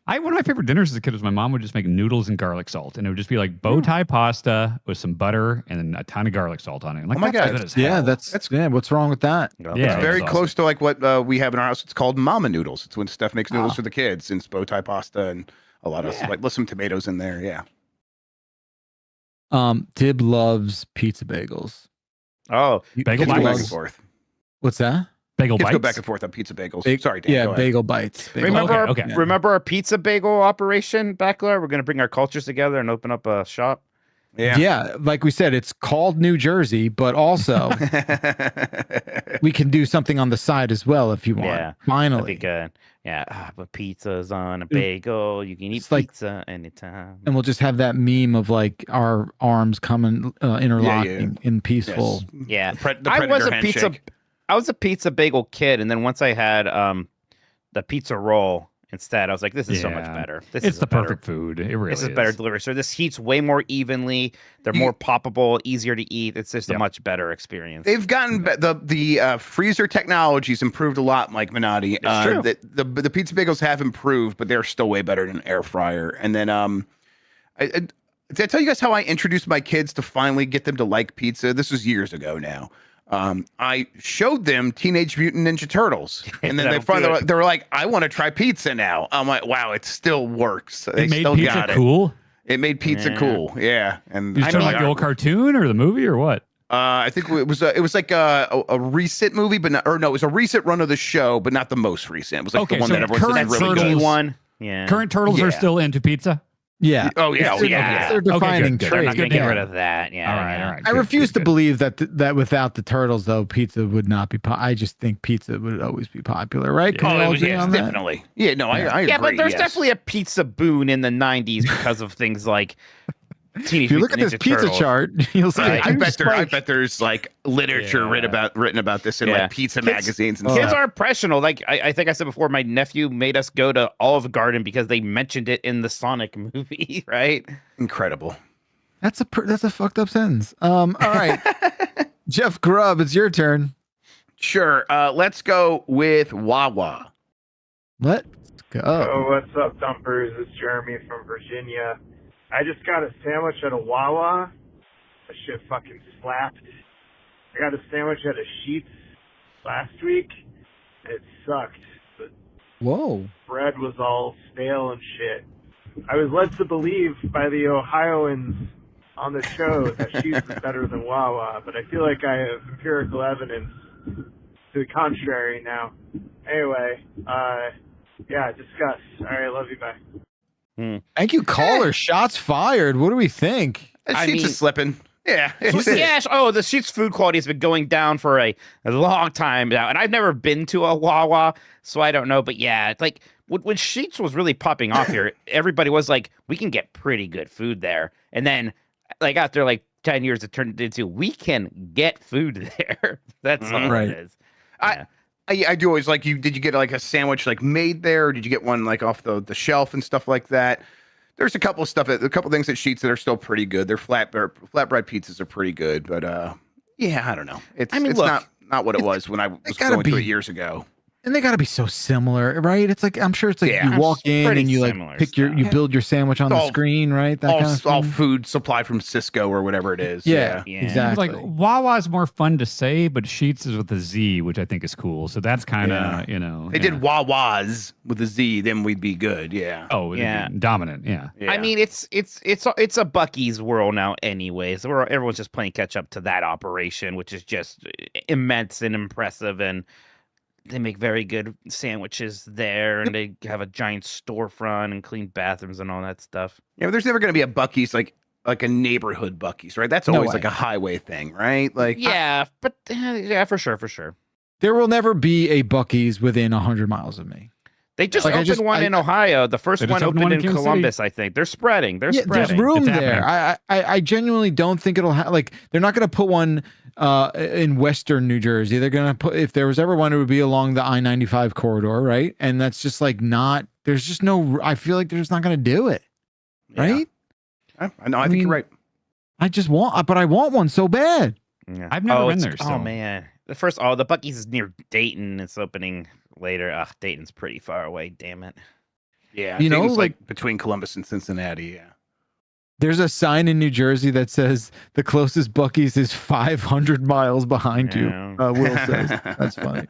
One of my favorite dinners as a kid was my mom would just make noodles and garlic salt, and it would just be like bow tie pasta with some butter and then a ton of garlic salt on it. And like, Oh my that's God. good as Yeah, hell. that's yeah. What's wrong with that? Yeah, It's that's very awesome. close to like what we have in our house. It's called mama noodles. It's when Steph makes noodles Ah. for the kids, and it's bow tie pasta and a lot of like some tomatoes in there. Yeah. Dib loves pizza bagels. Oh, Bagel Kids go back bites. and forth. What's that? Bagel Kids bites. go back and forth on pizza bagels. Sorry, Dan. Yeah, go ahead. bagel bites. Bagel remember Okay, okay. remember our pizza bagel operation back there? We're gonna bring our cultures together and open up a shop. Yeah, like we said, it's called New Jersey, but also we can do something on the side as well if you want. Yeah, that'd be Finally, good. Yeah, but pizza's on a bagel. You can eat It's like- pizza anytime. and we'll just have that meme of like our arms coming interlocking in peaceful. Yes. Yeah, The I Predator was a handshake. I was a pizza bagel kid, and then once I had the pizza roll instead, I was like, this is so much Yeah. better. This It's is the a better- perfect food. It really This is better delivery. So this heats way more evenly. They're more poppable, easier to eat. It's just a much better experience. They've gotten the freezer technology's improved a lot, Mike Minotti. It's true. The pizza bagels have improved, but they're still way better than air fryer. And then did I tell you guys how I introduced my kids to finally get them to like pizza? This was years ago now. I showed them Teenage Mutant Ninja Turtles, and then they were like, I want to try pizza now. I'm like, wow, it still works. They It made still pizza got it. cool. It made pizza cool, yeah. And You talking like the old cartoon or the movie or what? I think it was like a recent movie, but not, or no, it was a recent run of the show, but not the most recent. It was like Okay, the one so that everyone current said really Turtles- good. one. Yeah. Current turtles are Yeah. still into pizza. Yeah. Oh yeah, It's- oh, yeah. They're defining good. They're traits. not going to Good get to rid know. of that. Yeah. All right, yeah. all right. I Good, refuse good, to good. believe that without the turtles, though, pizza would not be. I just think pizza would always be popular, right? Can we all agree on that? definitely. Yeah, no, I agree. Yeah, but there's yes. definitely a pizza boom in the 90s because of things like Teenage If you look at Mutant this Ninja pizza Turtles. chart, you'll see. Right. a I huge bet spike. there's like literature Yeah. written about this in Yeah. like pizza Kids- magazines and Kids stuff. are impressional. Like I think I said before, my nephew made us go to Olive Garden because they mentioned it in the Sonic movie, right? Incredible. That's a fucked up sentence. All right, Jeff Grubb, it's your turn. Sure. Let's go with Wawa. Let's go. Oh, what's up, dumpers? It's Jeremy from Virginia. I just got a sandwich at a Wawa. That shit fucking slapped. I got a sandwich at a Sheetz last week. It sucked. The Whoa. bread was all stale and shit. I was led to believe by the Ohioans on the show that Sheetz is better than Wawa, but I feel like I have empirical evidence to the contrary now. Anyway, yeah, discuss. All right, love you, bye. Thank you, caller. Shots fired. What do we think? I Sheets mean- is slipping. Yeah. It's Yes. Oh, the Sheetz food quality has been going down for a long time now, and I've never been to a Wawa, so I don't know. But yeah, it's like when Sheetz was really popping off here, everybody was like, "We can get pretty good food there," and then like after like 10 years, it turned into we can get food there. That's all Right. it is. I do always like you. Did you get like a sandwich like made there? Or did you get one like off the shelf and stuff like that? There's a couple of things at Sheetz that are still pretty good. Their flatbread pizzas are pretty good, but yeah, I don't know. It's look, not what it was when I was gotta going to be- it years ago. And they got to be so similar, right? It's like I'm sure it's like Yeah. you walk in Pretty and you like similar pick stuff. you build your sandwich on the All- screen, right? That kind of All thing. food supply from Cisco or whatever it is. Yeah, Yeah. exactly. Like Wawa's more fun to say, but Sheets is with a Z, which I think is cool. So that's kind of They did Wawas with a Z, then we'd be good. Yeah. Oh, it'd Yeah. be dominant. Yeah. Yeah. I mean, it's a Buc-ee's world now, anyways. So everyone's just playing catch up to that operation, which is just immense and impressive, and they make very good sandwiches there, and they have a giant storefront and clean bathrooms and all that stuff. Yeah, but there's never going to be a Buc-ee's like a neighborhood Buc-ee's, right? That's No always way. like a highway thing, right? Like Yeah, but yeah, for sure. There will never be a Buc-ee's within 100 miles of me. They just Like, I opened just- one I- in Ohio. The first They just one opened opened one in in Kansas City. Columbus, I think. They're spreading. They're Yeah, there's spreading. room It's there. I genuinely don't think it'll like they're not going to put one in Western New Jersey. They're going to put if there was ever one, it would be along the I-95 corridor, right? And that's just like not. There's just no. I feel like they're just not going to do it, right? I know. I think mean, you're right. I just want, but I want one so bad. Yeah. I've never been it's- there, Oh so- man, the Buc-ee's is near Dayton. It's opening later. Ugh, Dayton's pretty far away. Damn it. Yeah, You know, Dayton's, like- between Columbus and Cincinnati. Yeah. There's a sign in New Jersey that says the closest Buc-ee's is 500 miles behind you. Yeah. Will says that's funny.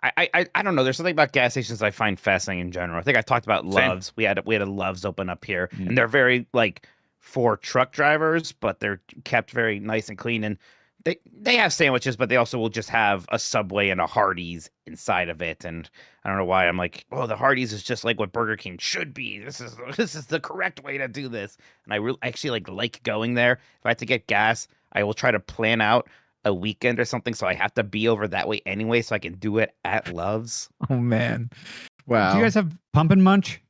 I don't know. There's something about gas stations I find fascinating in general. I think I talked about Same. Love's. We had a Love's open up here, and they're very like for truck drivers, but they're kept very nice and clean. And They have sandwiches, but they also will just have a Subway and a Hardee's inside of it. And I don't know why I'm like, oh, the Hardee's is just like what Burger King should be. This is the correct way to do this. And I actually like going there. If I have to get gas, I will try to plan out a weekend or something, so I have to be over that way anyway, so I can do it at Love's. Oh man, wow. Do you guys have Pump and Munch?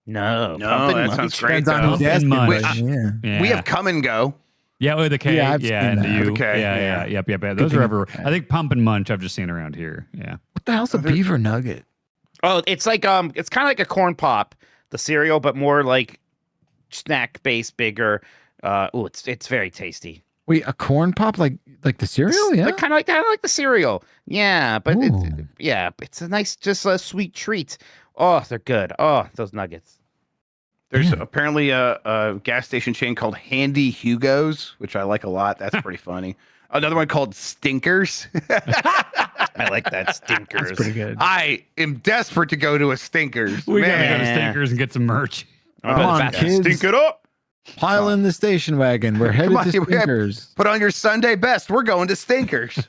No, that sounds great. Pump and Munch. We have Come and Go. Yeah, with the K. Yeah, I've yeah, seen and the that. U. Okay, Yeah. Yep. Those are everywhere. I think Pump and Munch I've just seen around here. Yeah. What the hell's a beaver nugget? Oh, it's like it's kind of like a corn pop, the cereal, but more like snack based, bigger. It's very tasty. Wait, a corn pop like the cereal? Yeah, kind of like the cereal. Yeah, but Ooh. it's a nice, just a sweet treat. Oh, they're good. Oh, those nuggets. There's apparently a gas station chain called Handy Hugo's, which I like a lot. That's pretty funny. Another one called Stinkers. I like that. Stinkers. That's pretty good. I am desperate to go to a Stinkers. We gotta Man. go to Stinkers and get some merch. Come on, kids. Stink it up. Pile in the station wagon. We're headed on, to Stinkers. Put on your Sunday best. We're going to Stinkers.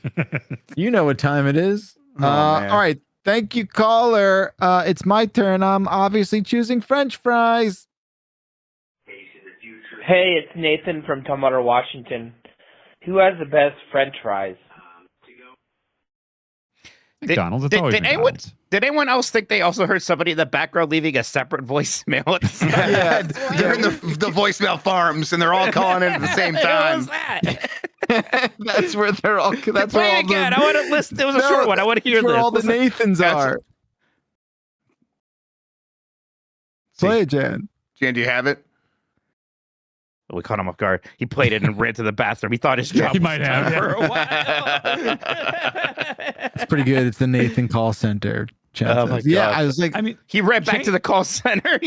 You know what time it is. Man. All right. Thank you, caller. It's my turn. I'm obviously choosing French fries. Hey, it's Nathan from Tumwater, Washington. Who has the best French fries? McDonald's. It's always McDonald's. Did anyone else think they also heard somebody in the background leaving a separate voicemail? At the same time? Yeah, they're in the voicemail farms and they're all calling in at the same time. What was that? That's where they're all. That's where Play all it again. the, I want to listen. It was a short one. I want to hear that's where this. all the Nathans are. Play it, Jan. Jan, do you have it? We caught him off guard. He played it and ran to the bathroom. He thought his job He was might done have, for a while. It's pretty good. It's the Nathan call center. Oh my Yeah, God. I was like, I mean, He ran back to the call center.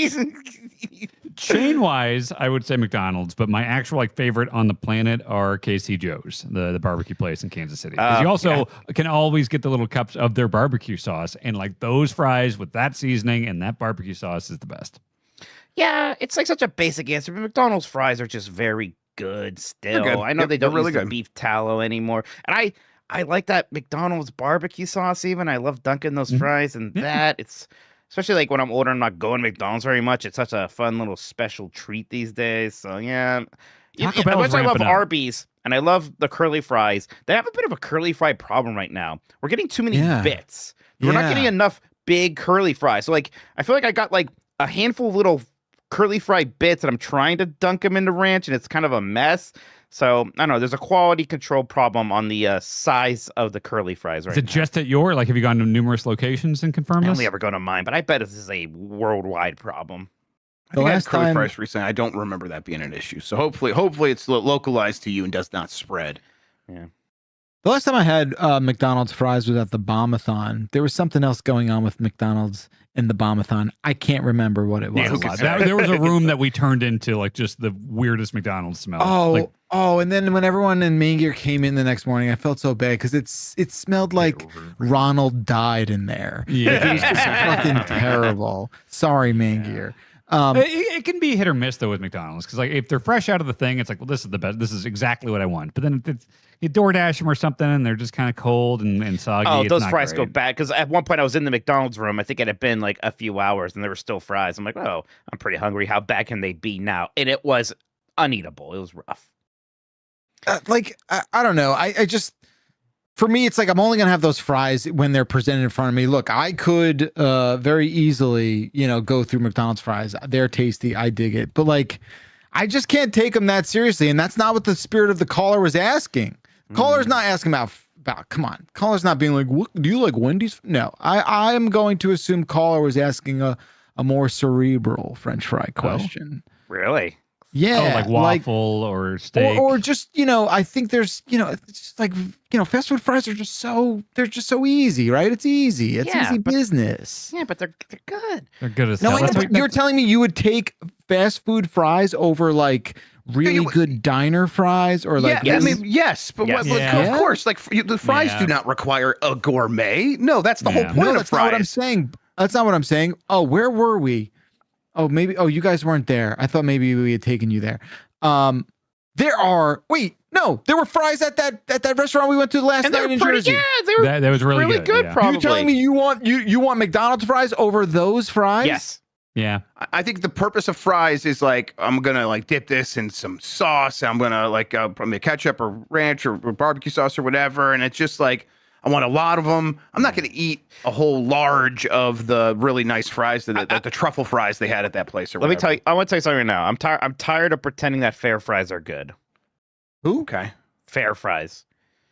chain wise, I would say McDonald's, but my actual favorite on the planet are KC Joe's, the barbecue place in Kansas City. Because you also can always get the little cups of their barbecue sauce, and those fries with that seasoning and that barbecue sauce is the best. Yeah, it's like such a basic answer, but McDonald's fries are just very good still. Good. I know Yep, they don't they're really use the good. beef tallow anymore. And I like that McDonald's barbecue sauce even. I love dunking those fries and that. It's especially like when I'm older, I'm not going to McDonald's very much. It's such a fun little special treat these days. So yeah. Taco As Bell's much as I love ramping up. Arby's and I love the curly fries, they have a bit of a curly fry problem right now. We're getting too many Yeah. bits. We're not getting enough big curly fries. So I feel like I got a handful of little curly fry bits and I'm trying to dunk them into ranch and it's kind of a mess. So I don't know. There's a quality control problem on the size of the curly fries right Is it now. just at your, have you gone to numerous locations and confirmed I this? only ever go to mine, but I bet this is a worldwide problem. I think I had last curly time- fries recently. I don't remember that being an issue. So hopefully it's localized to you and does not spread. Yeah. The last time I had McDonald's fries was at the Bombathon. There was something else going on with McDonald's in the Bombathon. I can't remember what it was. Yeah, who can say? There was a room that we turned into just the weirdest McDonald's smell. And then when everyone in Main Gear came in the next morning, I felt so bad because it smelled like Ronald died in there. Yeah. It was just fucking terrible. Sorry, Main Gear. It can be hit or miss though with McDonald's because if they're fresh out of the thing, it's well, this is the best. This is exactly what I want. But then if you DoorDash them or something, and they're just kind of cold and soggy. Oh, it's those not fries great. go bad because at one point I was in the McDonald's room. I think it had been a few hours and there were still fries. I'm like, oh, I'm pretty hungry. How bad can they be now? And it was uneatable. It was rough. I don't know. I just, for me, it's I'm only going to have those fries when they're presented in front of me. Look, I could very easily, go through McDonald's fries. They're tasty. I dig it. But I just can't take them that seriously. And that's not what the spirit of the caller was asking. Caller's not asking about, come on. Caller's not being what, do you like Wendy's? No, I am going to assume caller was asking a more cerebral French fry question. Really? Yeah. Waffle or steak. Or just, I think there's, it's just fast food fries are just they're just so easy, right? It's easy. It's easy business. Yeah, but they're good. They're good as No, hell. but you're telling me you would take fast food fries over really good diner fries or yes, but of course, the fries do not require a gourmet. No, that's the whole point of that's fries. not what I'm saying. That's not what I'm saying. Oh, where were we? Oh, maybe. Oh, you guys weren't there. I thought maybe we had taken you there. There were fries at that restaurant we went to last night in Jersey. Yeah, they were That was really good. Yeah. probably. You telling me you want McDonald's fries over those fries? Yes. Yeah. I think the purpose of fries is like I'm gonna like dip this in some sauce. I'm gonna like probably ketchup or ranch or barbecue sauce or whatever, and it's just like I want a lot of them. I'm not gonna eat a whole large of the really nice fries, the truffle fries they had at that place. Or Let me whatever. tell you. I want to tell you something right now. I'm tired of pretending that fair fries are good. Who? Okay. Fair fries.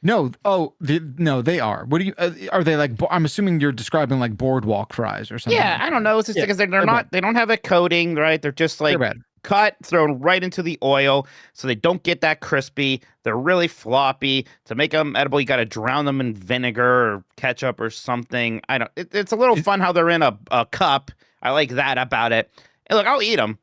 No. Oh, no, they are. What do you? Are they like? I'm assuming you're describing like boardwalk fries or something. Yeah, I don't know. It's just because they're not. They don't have a coating, right? They're just like cut, thrown right into the oil, so they don't get that crispy. They're really floppy. To make them edible, you got to drown them in vinegar or ketchup or something. I don't. It's a little fun how they're in a cup. I like that about it. And look, I'll eat them.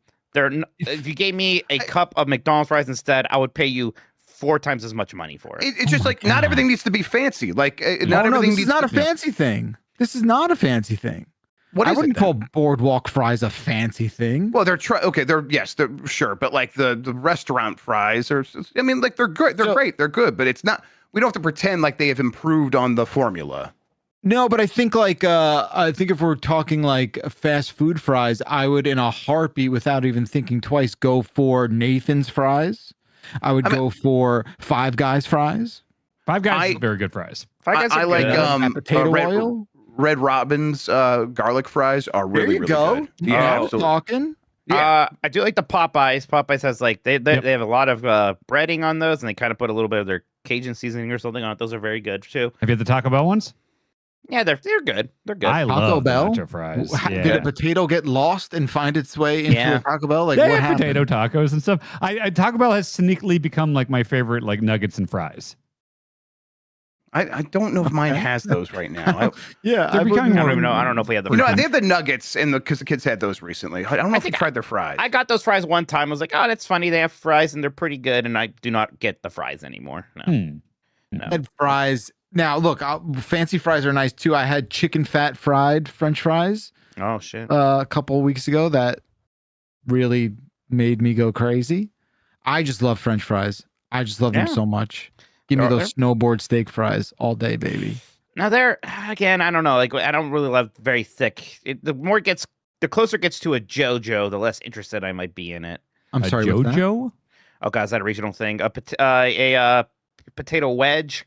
If you gave me a cup of McDonald's fries instead, I would pay you 4 times as much money for it. It's just like not everything needs to be fancy. Like not everything this needs is not to a fancy thing. This is not a fancy thing. What I is wouldn't it then? call boardwalk fries a fancy thing. Well, they're sure, but like the restaurant fries are. I mean, like they're good. They're great. They're good, but it's not. We don't have to pretend like they have improved on the formula. No, but I think if we're talking like fast food fries, I would in a heartbeat without even thinking twice go for Nathan's fries. I would go for Five Guys fries. Five Guys is very good fries. Five Guys I like potato oil. Red Robin's garlic fries are really There you go. good. Yeah, absolutely. Talking. Yeah. I do like the Popeyes. Popeyes has like they have a lot of breading on those, and they kind of put a little bit of their Cajun seasoning or something on it. Those are very good too. Have you had the Taco Bell ones? Yeah, they're good. They're good. I Taco love Bell? nacho fries. Did a potato get lost and find its way into a Taco Bell? Like they what have happened? potato tacos and stuff. Taco Bell has sneakily become like my favorite like nuggets and fries. I don't know if mine has those right now. Yeah, They're becoming I more. don't even know. I don't know if we have the. They have the nuggets because the kids had those recently. I don't know if you tried their fries. I got those fries one time. I was like, oh, that's funny. They have fries and they're pretty good. And I do not get the fries anymore. No. No. I had fries. Now look, fancy fries are nice too. I had chicken fat fried French fries. Oh shit. A couple of weeks ago that really made me go crazy. I just love French fries. I just love them so much. Give me those snowboard steak fries all day, baby. Now they're again, I don't know. Like I don't really love very thick. The closer it gets to a JoJo, the less interested I might be in it. I'm sorry, JoJo. Oh god, is that a regional thing? A potato wedge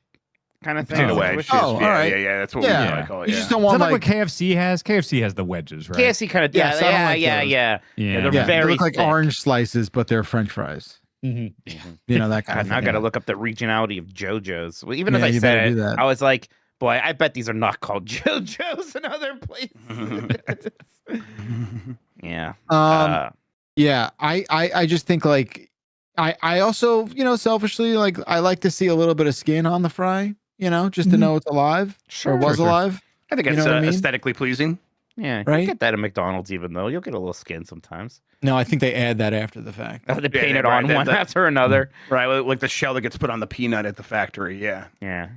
kind of thing. Potato wedge. All right. Yeah. That's what we I call it. You Yeah. just don't Is want that like like what KFC has? KFC has the wedges, right? KFC kind of Yes, I don't like yeah. They're they very look like thick. orange slices, but they're French fries. Mm-hmm. You know that kind of Now I thing. got to look up the regional of JoJo's. Well, even Yeah, as I you said better it, do that. I was like, boy, I bet these are not called JoJo's in other places. Yeah. Yeah, I just think like I also, selfishly like I like to see a little bit of skin on the fry, just to know it's alive or was alive. I think You it's know what I mean? aesthetically pleasing. Yeah. Right? You get that at McDonald's even though. You'll get a little skin sometimes. No, I think they add that after the fact. They paint it right, on one after another. Right, like the shell that gets put on the peanut at the factory. Yeah. Yeah.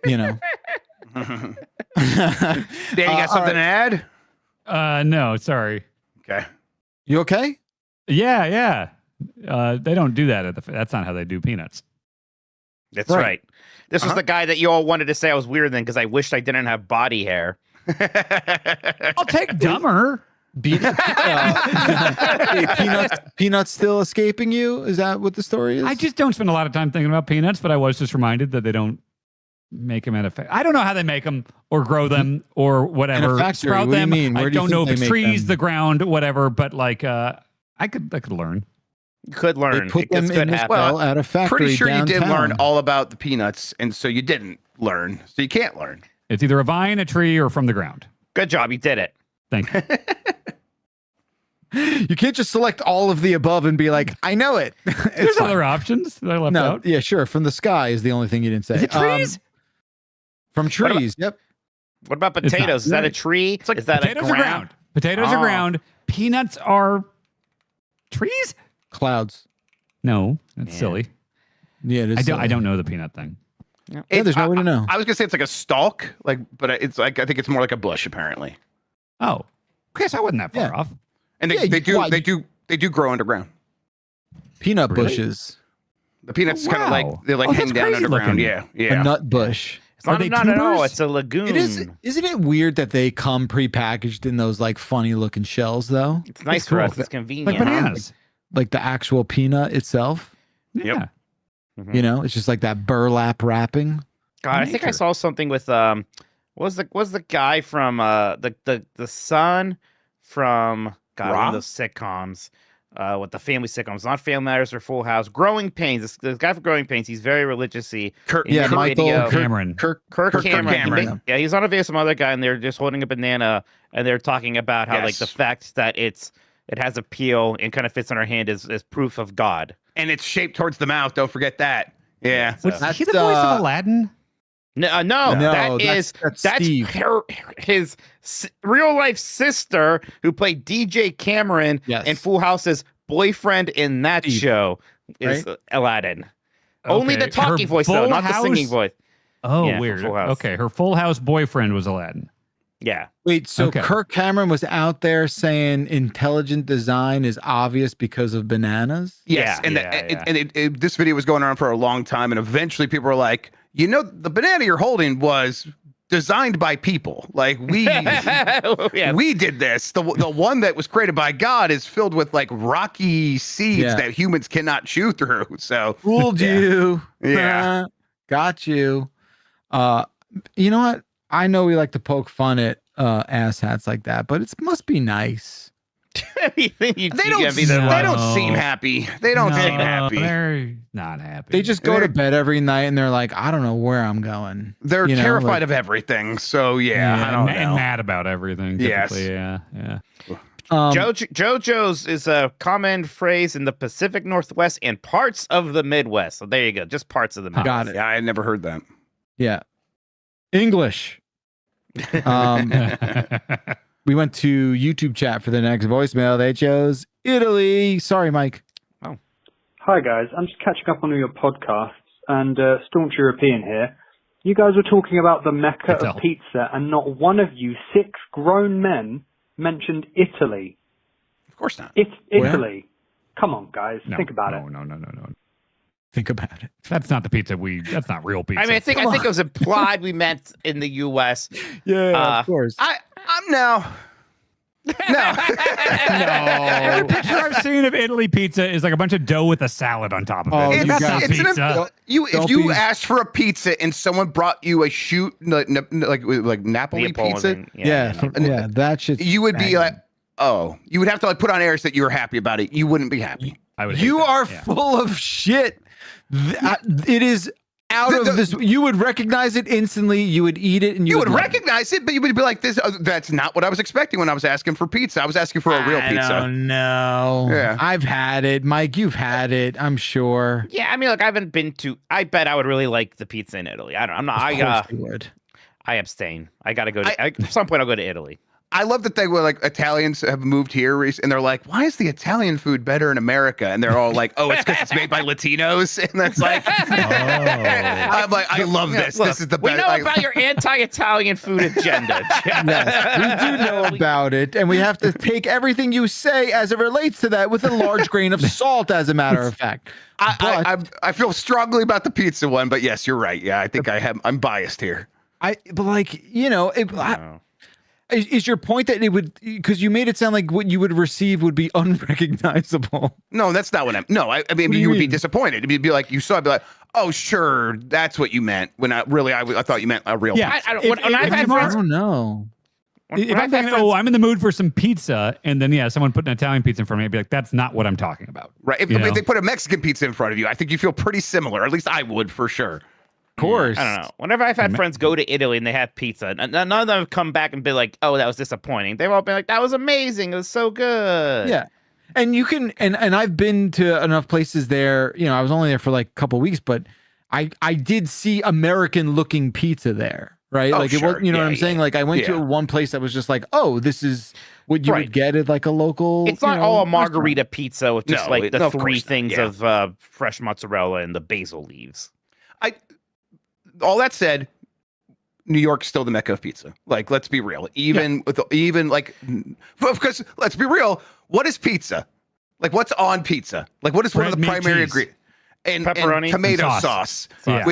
Dan, you got something to add? No, sorry. Okay. You okay? Yeah. They don't do that that's not how they do peanuts. That's right. This was the guy that you all wanted to say I was weird then because I wished I didn't have body hair. I'll take dumber. Peanuts still escaping you? Is that what the story is? I just don't spend a lot of time thinking about peanuts, but I was just reminded that they don't make them at a factory. I don't know how they make them or grow them or whatever. In a factory, Sprout what do you them. mean? Where I do you don't know think if they it's make trees, them? the ground, whatever. But like, I could learn. You could learn. They put them in the shell at a factory. Pretty sure you did downtown. learn all about the peanuts, and so you didn't learn. So you can't learn. It's either a vine, a tree, or from the ground. Good job. You did it. Thank you. You can't just select all of the above and be like, I know it. There's other options that I left out. Yeah, sure. From the sky is the only thing you didn't say. Is it trees? From trees. Yep. What about potatoes? Is that a tree? It's like is that potatoes a are ground. Potatoes are ground. Peanuts are trees? Clouds. No, that's silly. Yeah, it is. I don't know the peanut thing. Yeah, there's no way to know. I was gonna say it's like a stalk, but it's like I think it's more like a bush apparently. Oh, okay, so I wasn't that far off. And they do grow underground. Peanut bushes. The peanuts kind of Wow. like they like Oh, hang that's down crazy underground. looking. Yeah. A nut bush. It's not, Are they not at all. tubers? It's a lagoon. It is. Isn't it weird that they come prepackaged in those like funny looking shells though? It's nice It's for cool. us. It's convenient. Like bananas. Like the actual peanut itself. Yeah. Mhm. You know, it's just like that burlap wrapping. God, I think I Nature. saw something with what was the guy from the son from God, one Ra? of those sitcoms. With the family sitcoms, not Family Matters or Full House. Growing Pains. This guy from Growing Pains, he's very religious-y. Kirk, He Yeah, made a Michael video. Cameron. Kirk Cameron. Cameron. Yeah, he's on a video with some other guy, and they're just holding a banana, and they're talking about how like Yes. the fact that it has a peel and kind of fits on our hand is proof of God. and it's shaped towards the mouth. Don't forget that. Yeah. Was That's, he the voice of Aladdin? No, No, that's Steve. his real life sister who played DJ Cameron Yes. in Full House's boyfriend in that Steve, show is Aladdin. Only the Okay. talking Her voice though, Full not the singing House- voice. Oh, Yeah, for weird. Full House. Okay, her Full House boyfriend was Aladdin. Yeah. Wait, so Okay. Kirk Cameron was out there saying intelligent design is obvious because of bananas? Yes, Yeah, and this video was going on for a long time, and eventually people were like, the banana you're holding was designed by people. Like Yeah. we did this. The one that was created by God is filled with like rocky seeds Yeah. that humans cannot chew through. So Fooled you. Yeah. Got you. You know what? I know we like to poke fun at ass hats like that, but it must be nice. they they don't seem happy. They don't seem happy. They're not happy. They just go to bed every night and they're like, I don't know where I'm going. They're You know, terrified like- of everything. So yeah, I don't and know. mad about everything. Yes. Typically. Yeah. JoJo's is a common phrase in the Pacific Northwest and parts of the Midwest. So there you go, just parts of the Midwest. Got it. Yeah, I had never heard that. Yeah. English. We went to YouTube chat for the next voicemail. They chose Italy. Sorry, Mike. Hi guys, I'm just catching up on all your podcasts and staunch European here. You guys were talking about the Mecca It's of all- pizza and not one of you 6 grown men mentioned Italy. Of course not. Italy. Come on guys, No, think about it. No. Think about it. That's not the pizza that's not real pizza. I mean, I think it was implied we meant in the U.S. Yeah, of course. I'm now. No. Every picture I've seen of Italy pizza is like a bunch of dough with a salad on top of it. Oh, Like, you that's guys- not It's pizza. if Don't you be- asked for a pizza and someone brought you a shoot like Napoli pizza, Neapolitan, Yeah, that shit's you would be banging. like, oh, you would have to like put on airs that you were happy about it. You wouldn't be happy. I would hate You that. are Yeah. full of shit. It is out of this. You would recognize it instantly. You would eat it, and You would love it. recognize it, but you would be like, "This, that's not what I was expecting when I was asking for pizza. I was asking for a real I pizza." don't know. Yeah. I've had it, Mike. You've had it. I'm sure. Yeah, I mean, look, I haven't been to. I bet I would really like the pizza in Italy. I don't. I'm not. Of course you would. I abstain. I gotta go to. At some point, I'll go to Italy. I love that they were like Italians have moved here and they're like, why is the Italian food better in America? And they're all like, oh, it's because it's made by Latinos. And that's like, I'm like, I love this. Look, This is the we best. know about your anti-Italian food agenda. Yes, we do know about it, and we have to take everything you say as it relates to that with a large grain of salt, as a matter of fact. I feel strongly about the pizza one, but yes, you're right. Yeah, I think I'm biased here. But like, you know, is your point that it would, because you made it sound like what you would receive would be unrecognizable? No, that's not what I'm. No, I mean, you would be disappointed. It'd be like you saw, I'd be like, oh, sure, that's what you meant. When I thought you meant a real. Yeah, pizza. I don't know. If I'm thinking, I'm in the mood for some pizza, and then someone put an Italian pizza in front of me, I'd be like, that's not what I'm talking about. Right. If they put a Mexican pizza in front of you, I think you feel pretty similar. At least I would for sure. Of course. I don't know. Whenever I've had friends go to Italy and they have pizza, none of them have come back and be like, "Oh, that was disappointing." They've all been like, "That was amazing. It was so good." Yeah. And you can, and I've been to enough places there. You know, I was only there for like a couple of weeks, but I did see American looking pizza there, right? Oh, like it sure. was, you know what I'm saying? Like I went to one place that was just like, oh, this is what you would get at like a local. It's not all a margarita pizza with just No, like the of three course not. things Yeah. of fresh mozzarella and the basil leaves. All that said, New York's still the Mecca of pizza. Like, let's be real. Because let's be real. What is pizza? Like, what's on pizza? Like, what is one of the Bread, meat, primary cheese. ingredients? and Pepperoni tomato and sauce, Yeah.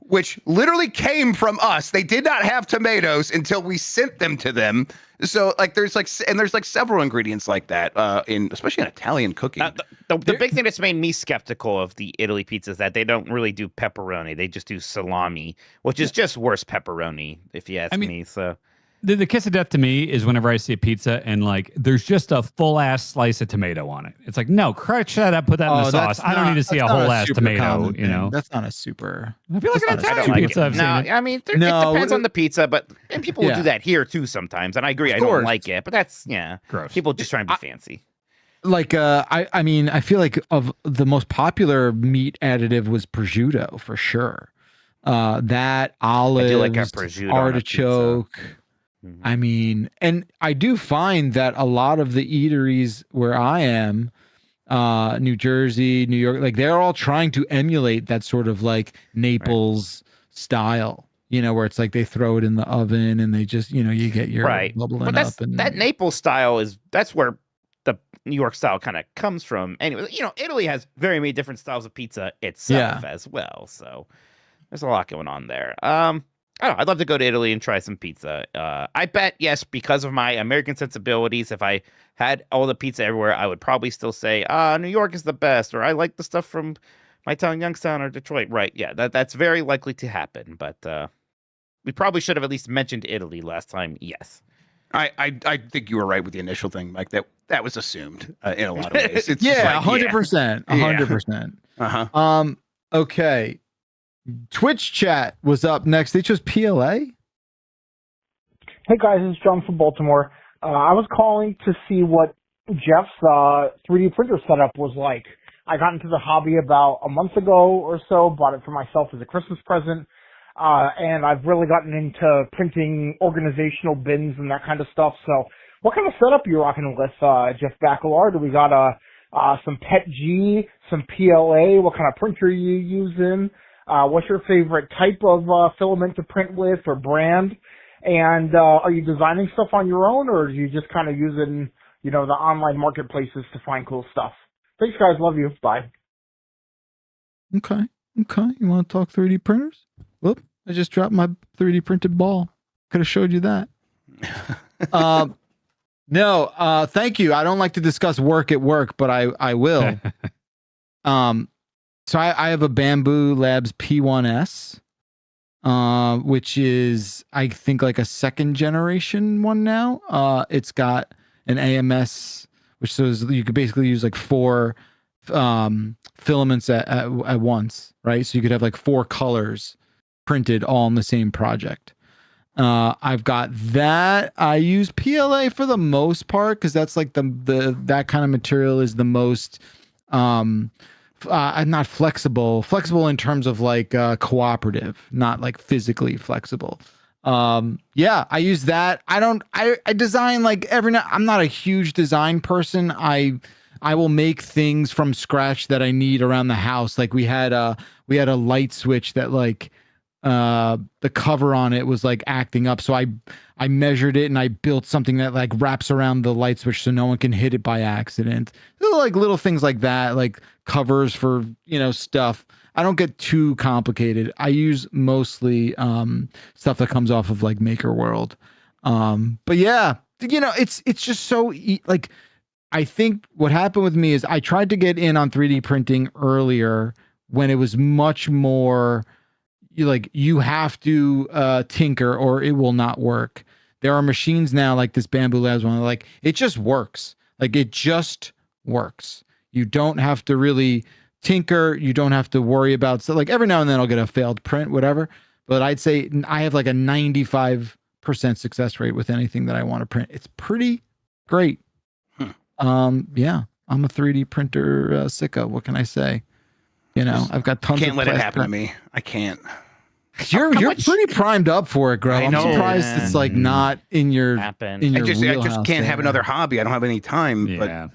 which literally came from us. They did not have tomatoes until we sent them to them. So like there's several ingredients like that especially in Italian cooking. The big thing that's made me skeptical of the Italy pizza is that they don't really do pepperoni. They just do salami, which is just worse pepperoni, if you ask me. So the kiss of death to me is whenever I see a pizza and like there's just a full ass slice of tomato on it. It's like, no, crunch that up, put that in the sauce. I don't need to see a whole ass tomato. You know, that's not a super. I feel like an Italian pizza. No, I mean, it depends on the pizza, and people will do that here too sometimes. And I agree, I don't like it, but that's gross. People just trying to be fancy. Like I mean, I feel like of the most popular meat additive was prosciutto for sure. That olives, I do like a prosciutto artichoke. I mean, and I do find that a lot of the eateries where I am, New Jersey, New York, like they're all trying to emulate that sort of like Naples style, you know, where it's like they throw it in the oven and they just, you know, you get your bubbling up. And that Naples style that's where the New York style kind of comes from. Anyway, you know, Italy has very many different styles of pizza itself as well. So there's a lot going on there. I don't know, I'd love to go to Italy and try some pizza. I bet, yes, because of my American sensibilities, if I had all the pizza everywhere, I would probably still say, New York is the best, or I like the stuff from my town, Youngstown, or Detroit. Right, yeah, that's very likely to happen. But we probably should have at least mentioned Italy last time, yes. I think you were right with the initial thing, Mike. That was assumed in a lot of ways. It's 100%. 100%. Okay. Twitch chat was up next. They chose PLA. Hey guys, it's John from Baltimore. I was calling to see what Jeff's 3D printer setup was like. I got into the hobby about a month ago or so, bought it for myself as a Christmas present, and I've really gotten into printing organizational bins and that kind of stuff. So what kind of setup are you rocking with, Jeff Bacalar? Do we got some PET G, some PLA? What kind of printer are you using? What's your favorite type of filament to print with or brand? And are you designing stuff on your own, or are you just kind of using, you know, the online marketplaces to find cool stuff? Thanks, guys. Love you. Bye. Okay. You want to talk 3D printers? Whoop! I just dropped my 3D printed ball. Could have showed you that. No. Thank you. I don't like to discuss work at work, but I will. So I have a Bamboo Labs P1S, which is, I think, like a second generation one now. It's got an AMS, which says you could basically use like 4 filaments at once, right? So you could have like 4 colors printed all in the same project. I've got that. I use PLA for the most part because that's like that kind of material is the most not flexible in terms of like cooperative, not like physically flexible. I use that. I design like I'm not a huge design person. I will make things from scratch that I need around the house. Like we had a light switch that like the cover on it was like acting up, so I measured it and I built something that like wraps around the light switch so no one can hit it by accident. Like little things like that, like covers for, you know, stuff. I don't get too complicated. I use mostly stuff that comes off of like Maker World. But yeah, you know, it's just so like, I think what happened with me is I tried to get in on 3D printing earlier when it was much more you have to tinker or it will not work. There are machines now like this Bamboo Labs one, like it just works. Like it just works. You don't have to really tinker. You don't have to worry about stuff. Like every now and then I'll get a failed print, whatever. But I'd say I have like a 95% success rate with anything that I want to print. It's pretty great. Yeah, I'm a 3D printer sicko. What can I say? You know, I've got tons. Can't let it happen to me. I can't. You're pretty primed up for it, Grub. I'm surprised it's like not in your wheelhouse. I just can't have another hobby. I don't have any time. Yeah.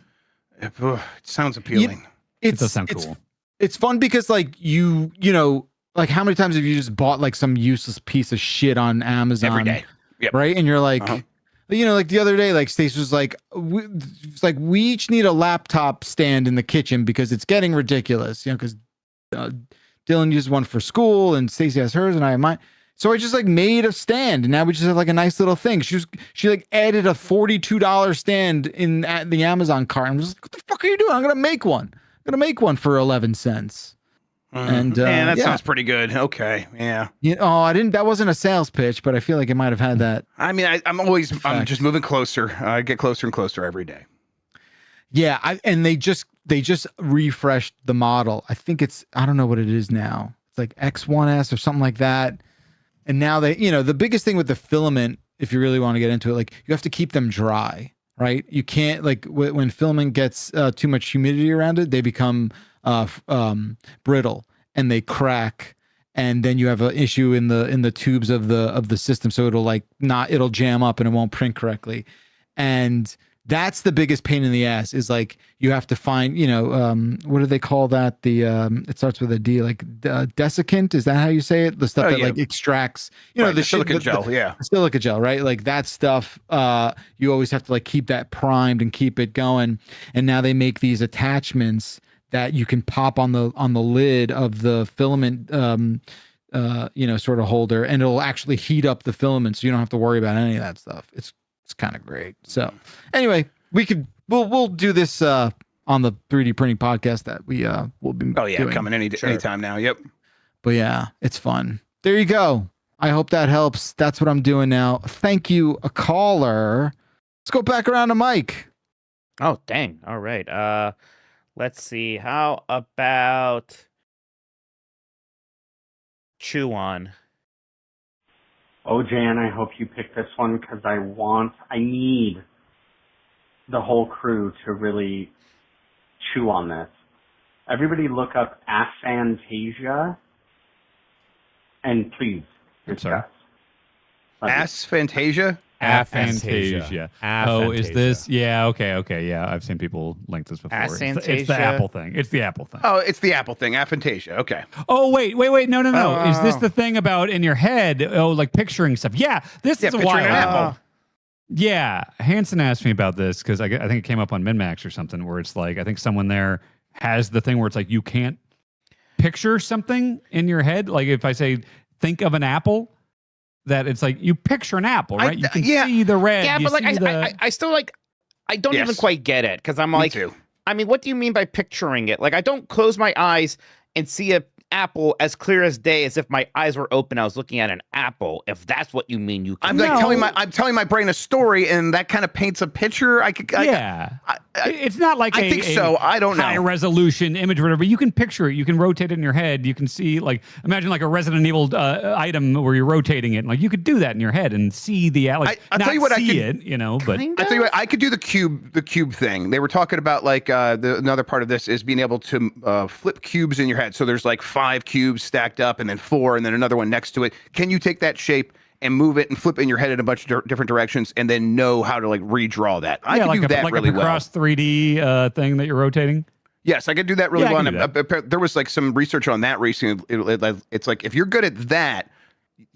But it sounds appealing. It does sound cool. It's fun because like you know, like how many times have you just bought like some useless piece of shit on Amazon every day? Yep. Right, and you're like. You know, like the other day, like Stacey was like, we each need a laptop stand in the kitchen because it's getting ridiculous. You know, because Dylan used one for school, and Stacey has hers, and I have mine. So I just like made a stand, and now we just have like a nice little thing. She like added a $42 stand in at the Amazon cart. I'm just like, what the fuck are you doing? I'm gonna make one. For 11 cents. And man, that sounds pretty good. Okay, yeah. I didn't. That wasn't a sales pitch, but I feel like it might have had that. I mean, I'm just moving closer. I get closer and closer every day. Yeah, and they just refreshed the model. I think I don't know what it is now. It's like X1S or something like that. And now the biggest thing with the filament, if you really want to get into it, like you have to keep them dry, right? You can't like when filament gets too much humidity around it, they become brittle and they crack, and then you have an issue in the tubes of the system, so it'll jam up and it won't print correctly. And that's the biggest pain in the ass, is like you have to find, what do they call that? It starts with a D, like desiccant. Is that how you say it? The stuff like extracts, the silicone gel. The silica gel, right? Like that stuff, you always have to like keep that primed and keep it going. And now they make these attachments that you can pop on the lid of the filament, sort of holder, and it'll actually heat up the filament, so you don't have to worry about any of that stuff. It's kind of great. So anyway, we'll do this on the 3D printing podcast that we'll be doing. Coming anytime now. Yep. But yeah, it's fun. There you go. I hope that helps. That's what I'm doing now. Thank you, a caller. Let's go back around to Mike. Oh, dang. All right. Let's see. How about Chew On? Oh, Jan, I hope you pick this one because I need the whole crew to really chew on this. Everybody look up Aphantasia and please discuss. Aphantasia? Aphantasia. Oh, is this? Yeah, okay. Yeah, I've seen people link this before. It's the Apple thing. It's the Apple thing. Oh, it's the Apple thing. Aphantasia. Okay. Oh, wait. No. Is this the thing about in your head? Oh, like picturing stuff. Yeah, this is a while. An apple. Yeah, Hanson asked me about this because I think it came up on MinMax or something, where it's like, I think someone there has the thing where it's like you can't picture something in your head. Like if I say, think of an apple, that it's like you picture an apple, right? You can see the red. Yeah, but like I still like, I don't even quite get it, because I'm like, I mean, what do you mean by picturing it? Like, I don't close my eyes and see a apple as clear as day, as if my eyes were open. I was looking at an apple. If that's what you mean, you can. I'm telling my brain a story, and that kind of paints a picture. It's not like I think so. I don't know. High resolution image or whatever. You can picture it. You can rotate it in your head. You can see, like, imagine like a Resident Evil item where you're rotating it. And, like, you could do that in your head and see the like. I'll tell you what, but I tell you what, I could do the cube thing. They were talking about like another part of this is being able to flip cubes in your head. So there's like 5 cubes stacked up, and then 4, and then another one next to it. Can you take that shape and move it and flip it in your head in a bunch of different directions, and then know how to like redraw that? I can do that really well. Like a cross 3D thing that you're rotating. Yes, I could do that really well. There was like some research on that recently. It's like, if you're good at that,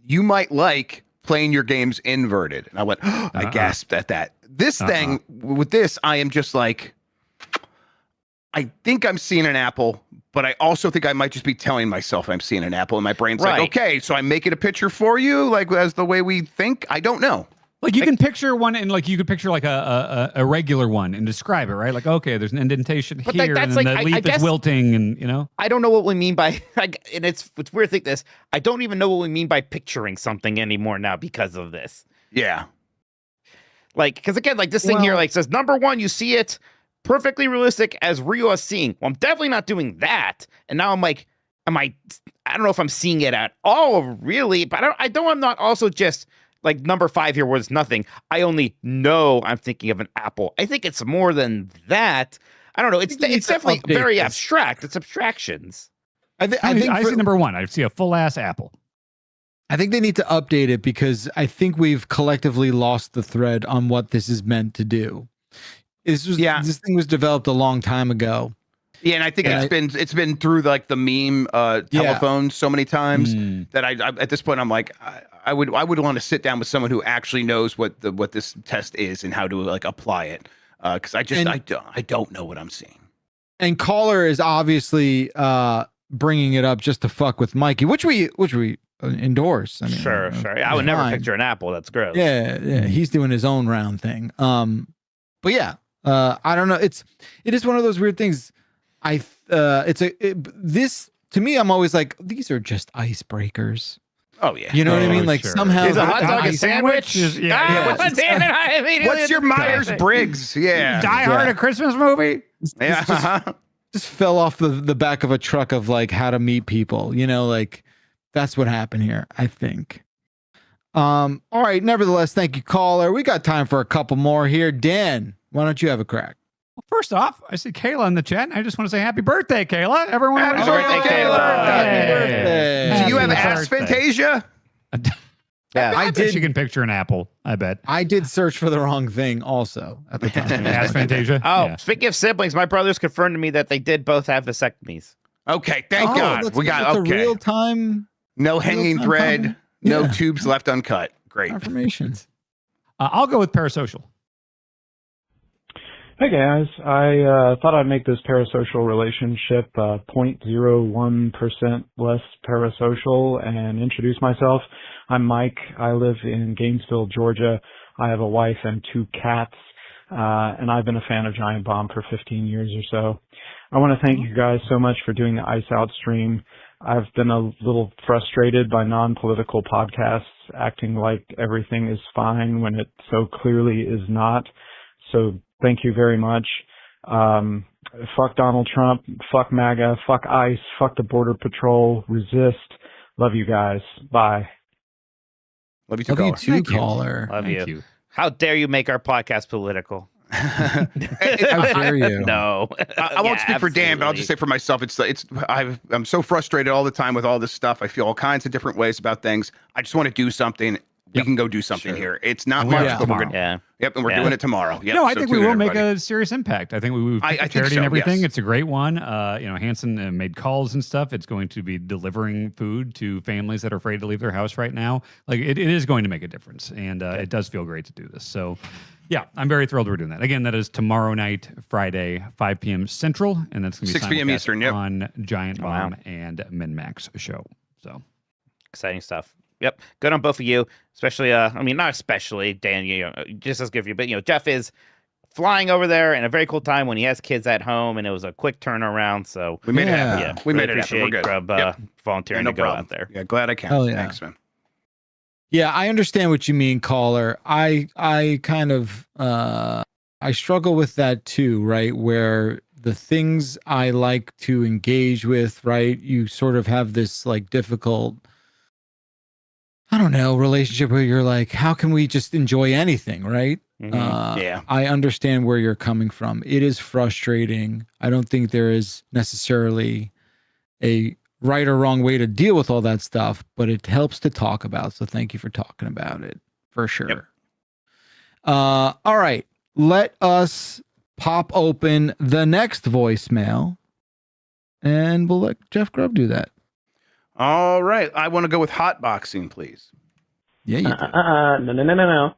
you might like playing your games inverted. And I went, I gasped at that. This thing, with this, I am just like, I think I'm seeing an apple, but I also think I might just be telling myself I'm seeing an apple, and my brain's like, okay, so I'm making a picture for you, like as the way we think. I don't know. Like you can picture one, and like you could picture like a regular one and describe it, right? Like, okay, there's an indentation here, and then the leaf is wilting, and I don't know what we mean by, and it's weird to think this. I don't even know what we mean by picturing something anymore now because of this. Yeah. Like, because again, like this thing here, like says, number 1, you see it perfectly realistic as real as seeing. Well, I'm definitely not doing that. And now I'm like, I don't know if I'm seeing it at all, really, but I'm not also just like number 5 here where it's nothing. I only know I'm thinking of an apple. I think it's more than that. I don't know. It's definitely very abstract. It's abstractions. I see number 1. I see a full ass apple. I think they need to update it, because I think we've collectively lost the thread on what this is meant to do. This thing was developed a long time ago. Yeah, and I think it's been through like the meme telephone so many times that I at this point I'm like, I would want to sit down with someone who actually knows what this test is and how to like apply it, because I don't know what I'm seeing. And Caller is obviously bringing it up just to fuck with Mikey, which we endorse. I mean, Sure. I would never fine. picture an apple. That's gross. Yeah, he's doing his own round thing. But yeah, I don't know. It is one of those weird things. This to me, I'm always like, these are just icebreakers. Oh yeah, you know what I mean. Like sure. somehow Is a hot dog a sandwich? What's your Myers Briggs? Yeah, Die Hard, a Christmas movie. Just fell off the back of a truck of like How to Meet People. You know, like that's what happened here, I think. All right. Nevertheless, thank you, caller. We got time for a couple more here. Dan, why don't you have a crack? Well, first off, I see Kayla in the chat. And I just want to say happy birthday, Kayla. Everyone, Happy birthday, Kayla. Happy birthday. Do you have Happy asphantasia? Yeah, I did. bet she can picture an apple. I bet. I did search for the wrong thing also at the time. Asphantasia. Oh, Yeah. speaking of siblings, my brothers confirmed to me that they did both have vasectomies. Okay, thank God. We got a real time. No hanging real-time thread. comment. No Yeah. tubes left uncut. Great. Confirmations. I'll go with parasocial. Hey guys, I thought I'd make this parasocial relationship 0.01% less parasocial and introduce myself. I'm Mike. I live in Gainesville, Georgia. I have a wife and 2 cats, and I've been a fan of Giant Bomb for 15 years or so. I want to thank you guys so much for doing the Ice Out stream. I've been a little frustrated by non-political podcasts acting like everything is fine when it so clearly is not. So thank you very much. Fuck Donald Trump, fuck MAGA, fuck ICE, fuck the Border Patrol, resist. Love you guys. Bye. Love you too, Love you caller. too, caller. Love Thank you. you. How dare you make our podcast political? How dare you? No. I won't speak for Dan, but I'll just say for myself, I'm so frustrated all the time with all this stuff. I feel all kinds of different ways about things. I just want to do something. We can go do something here. It's not much, but we're gonna, and we're doing it tomorrow. Yep, No, I so think we tune in, will make everybody. a serious impact. I think we've I picked think charity so, and everything. yes. It's a great one. Hanson made calls and stuff. It's going to be delivering food to families that are afraid to leave their house right now. Like it is going to make a difference, and it does feel great to do this. So, yeah, I'm very thrilled we're doing that. Again, that is tomorrow night, Friday, 5 p.m. Central, and that's going to be 6 p.m. simulcast Eastern, yep. on Giant Bomb Wow. and MinMax show. So Exciting stuff. Yep. Good on both of you, especially, I mean, not especially, Dan, just as good for you, but, Jeff is flying over there in a very cool time when he has kids at home, and it was a quick turnaround. So We made it happen. Yeah, We really made it happen. We're appreciate good. Grub volunteering no to go problem. out there. Yeah, glad I can. Hell yeah. Thanks, man. Yeah, I understand what you mean, caller. I kind of I struggle with that too, right? Where the things I like to engage with, right? You sort of have this like difficult, I don't know, relationship where you're like, how can we just enjoy anything, right? Yeah. I understand where you're coming from. It is frustrating. I don't think there is necessarily a right or wrong way to deal with all that stuff, but it helps to talk about. So thank you for talking about it for sure. Yep. All right. Let us pop open the next voicemail and we'll let Jeff Grubb do that. All right. I want to go with hotboxing, please. Yeah, you do. No.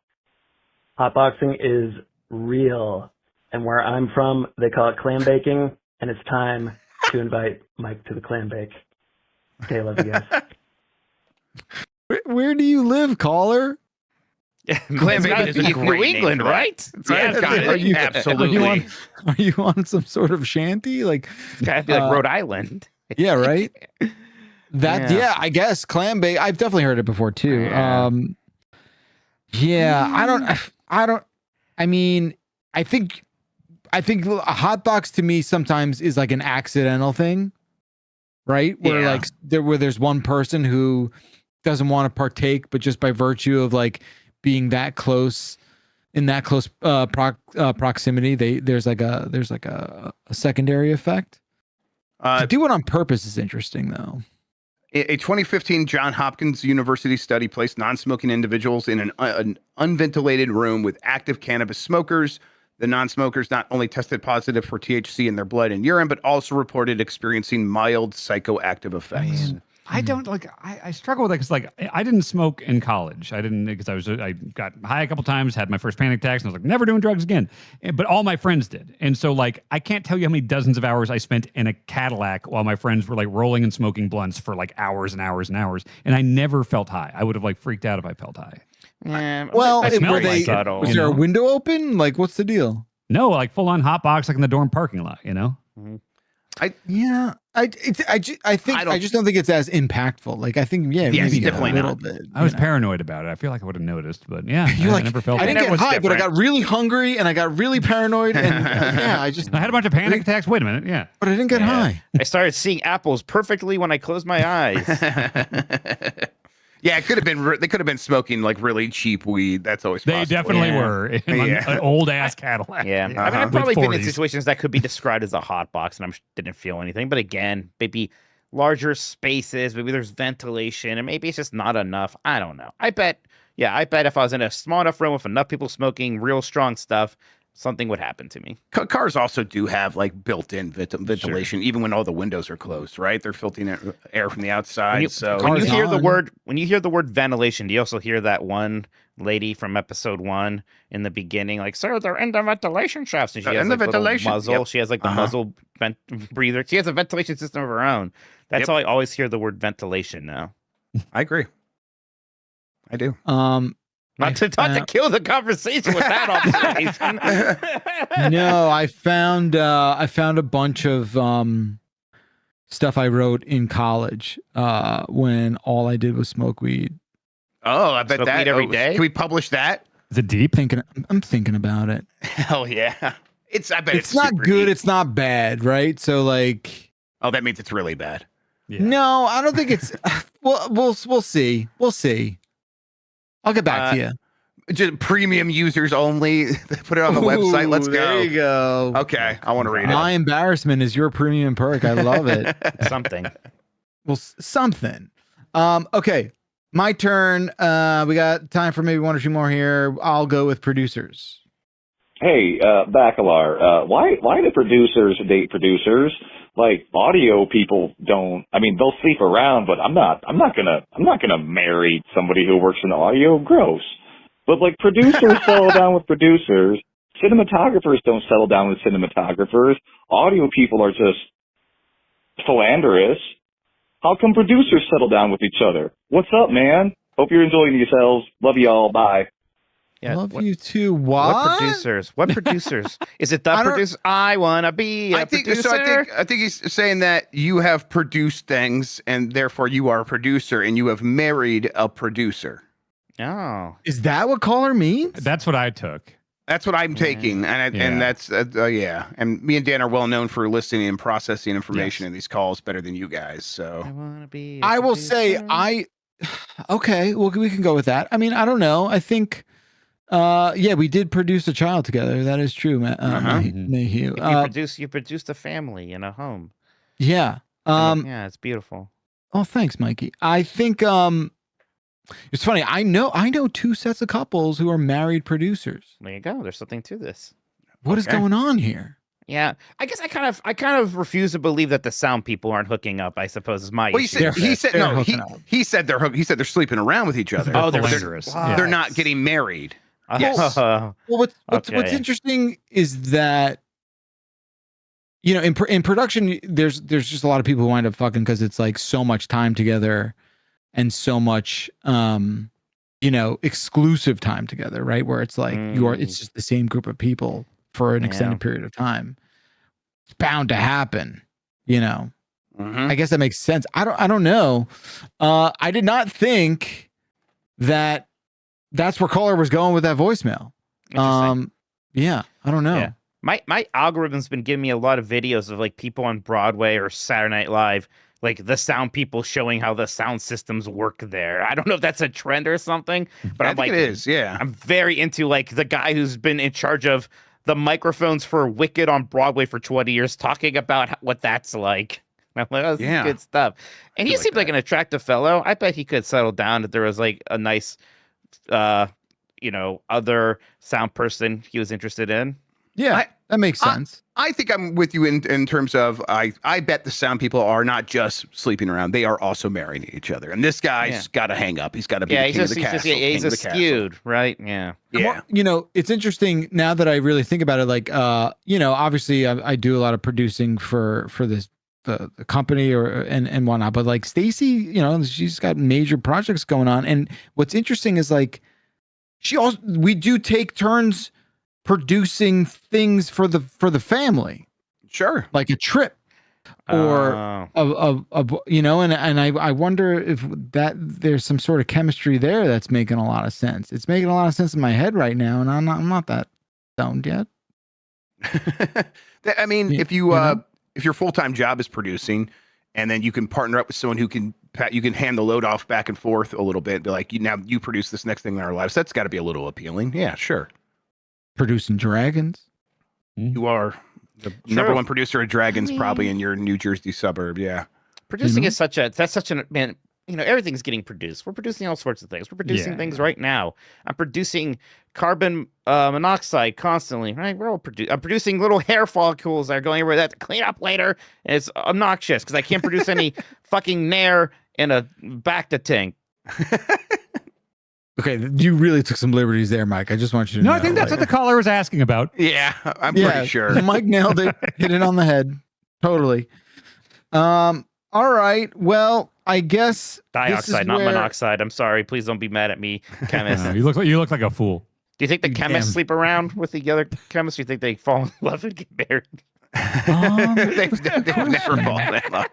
Hotboxing is real. And where I'm from, they call it clam baking, and it's time to invite Mike to the clam bake. Okay, love you guys. Where do you live, caller? Clam bacon is a New great name England, for that. right? Yeah, it's got it. Absolutely. Are you on some sort of shanty? Like, It's got to be like Rhode Island. yeah, right. That Yeah. yeah, I guess clam bake. I've definitely heard it before too. Yeah, I don't. I mean, I think a hot box to me sometimes is like an accidental thing, right? Where Yeah. like where there's one person who doesn't want to partake, but just by virtue of like being that close in that close proximity, there's like a secondary effect. To do it on purpose is interesting, though. A 2015 Johns Hopkins University study placed non-smoking individuals in an unventilated room with active cannabis smokers. The non-smokers not only tested positive for THC in their blood and urine, but also reported experiencing mild psychoactive effects. I don't like. I struggle with it because like I didn't smoke in college. I didn't because I got high a couple times, had my first panic attacks, and I was like never doing drugs again. But all my friends did, and so like I can't tell you how many dozens of hours I spent in a Cadillac while my friends were like rolling and smoking blunts for like hours and hours and hours, and I never felt high. I would have like freaked out if I felt high. Yeah, Well, I smelled like subtle. Was there a window open? Like, what's the deal? No, like full on hot box, like in the dorm parking lot. You know. I just don't think it's as impactful. Like I think maybe definitely a little not. bit. I was paranoid about it. I feel like I would have noticed, but yeah, You're like, I never felt. I didn't it. get high, but I got really hungry and I got really paranoid, and I had a bunch of panic attacks. Wait a minute, yeah, but I didn't get high. I started seeing apples perfectly when I closed my eyes. Yeah, it could have been. They could have been smoking like really cheap weed. That's always they possible. definitely were in an old ass Cadillac. Yeah, I mean, I've probably been in situations that could be described as a hot box, and I didn't feel anything. But again, maybe larger spaces, maybe there's ventilation, and maybe it's just not enough. I don't know. I bet if I was in a small enough room with enough people smoking real strong stuff, something would happen to me. Cars also do have like built-in ventilation, even when all the windows are closed. Right? They're filtering air from the outside. When you hear the word ventilation, do you also hear that one lady from episode 1 in the beginning, like, "Sir, they're in the ventilation shafts," and she has like little muzzle. Yep. She has like the muzzle breather. She has a ventilation system of her own. That's how I always hear the word ventilation now. I agree. I do. Not to kill the conversation with that observation. No, I found a bunch of stuff I wrote in college when all I did was smoke weed. Oh, I bet Smoke that weed every day? Can we publish that? Is it deep? I'm thinking about it. Hell yeah! I bet it's not super good. deep. It's not bad, right? So like, oh, that means it's really bad. Yeah. No, I don't think it's. We'll see. We'll see. I'll get back to you. Just premium users only. Put it on the website. Let's go. There you go. Okay, I want to read it. My embarrassment is your premium perk. I love it. Something. Well, something. Okay, my turn. We got time for maybe one or two more here. I'll go with producers. Hey, Bacalar, why do producers date producers? Like audio people don't. I mean, they'll sleep around, but I'm not gonna marry somebody who works in audio. Gross. But like producers settle down with producers. Cinematographers don't settle down with cinematographers. Audio people are just philanderous. How come producers settle down with each other? What's up, man? Hope you're enjoying yourselves. Love y'all. Bye. Yeah, Love you too. What producers? What producers? Is it the producer? I wanna be a producer. So. I think he's saying that you have produced things, and therefore you are a producer, and you have married a producer. Oh, is that what caller means? That's what I took. That's what I'm taking, and that's yeah. And me and Dan are well known for listening and processing information in these calls better than you guys. So I wanna be. I will say okay. Well, we can go with that. I mean, I don't know. I think. Yeah, we did produce a child together. That is true, Mayhew. You produced a family in a home. Yeah. Yeah, it's beautiful. Oh, thanks, Mikey. I think it's funny. I know 2 sets of couples who are married producers. There you go. There's something to this. What is going on here? Yeah, I guess I kind of refuse to believe that the sound people aren't hooking up. I suppose is my. Well, issue. he said they're sleeping around with each other. Oh, they're not getting married. Yes. Well, what's interesting is that in production, there's just a lot of people who wind up fucking because it's like so much time together and so much exclusive time together, right? Where it's like it's just the same group of people for an extended period of time. It's bound to happen, I guess that makes sense. I don't know. I did not think that that's where caller was going with that voicemail. Yeah, I don't know. Yeah. My algorithm's been giving me a lot of videos of like people on Broadway or Saturday Night Live, like the sound people showing how the sound systems work there. I don't know if that's a trend or something, but I think it is. Yeah, I'm very into like the guy who's been in charge of the microphones for Wicked on Broadway for 20 years, talking about what that's like. I'm like, oh, this is good stuff. And he seemed like an attractive fellow. I bet he could settle down if there was like a nice other sound person he was interested in. Yeah. that makes sense. I think I'm with you in terms of I bet the sound people are not just sleeping around; they are also marrying each other. And this guy's got to hang up. He's got to be the king of the castle. He's a skewed, right? Yeah. Well, you know, it's interesting now that I really think about it. Like, you know, obviously I do a lot of producing for this the company and whatnot. But like Stacy, you know, she's got major projects going on. And what's interesting is like we do take turns producing things for the family. Sure. Like a trip or you know, and I wonder if that there's some sort of chemistry there that's making a lot of sense. It's making a lot of sense in my head right now, and I'm not that stoned yet. I mean, if your full-time job is producing, and then you can partner up with someone who can hand the load off back and forth a little bit, be like, you produce this next thing in our lives. That's got to be a little appealing. Yeah, sure. Producing dragons. You are the number one producer of dragons, probably in your New Jersey suburb. Yeah. Producing is such a man. You know, everything's getting produced. We're producing all sorts of things. We're producing things right now. I'm producing carbon monoxide constantly. Right? I'm producing little hair follicles that are going everywhere that to clean up later. And it's obnoxious because I can't produce any fucking Nair in a Bacta tank. Okay, you really took some liberties there, Mike. I just want you to know. No, I think that's what the caller was asking about. Yeah, I'm pretty sure. Mike nailed it. Hit it on the head. Totally. All right. Well, I guess dioxide, not monoxide. I'm sorry. Please don't be mad at me, chemist. No, you look like a fool. Do you think the chemists sleep around with the other chemists? Do you think they fall in love and get married? They've never fallen in love.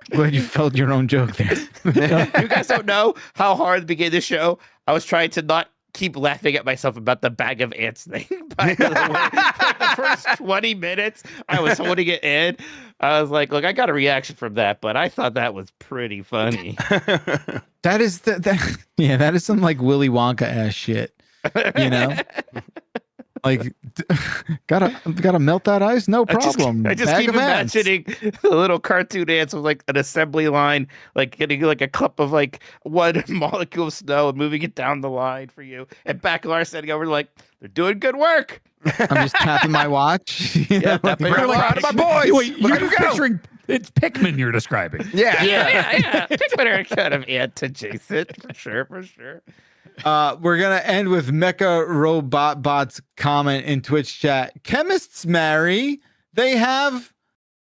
Glad you felt your own joke there. You guys don't know how hard at the beginning of the show I was trying to not keep laughing at myself about the bag of ants thing. By the way, for the first 20 minutes, I was holding it in. I was like, look, I got a reaction from that, but I thought that was pretty funny. That is that is some like Willy Wonka ass shit. You know? Like, gotta melt that ice? No problem. I just keep imagining the little cartoon ants with like an assembly line, like getting like a cup of like one molecule of snow and moving it down the line for you. And Bacalar standing over like, they're doing good work. I'm just tapping my watch. Yeah, tapping my watch. My boys. Wait, you're picturing it's Pikmin you're describing. Yeah. Pikmin are kind of ant adjacent for sure. We're gonna end with Mecha Robot Bot's comment in Twitch chat. Chemists marry, they have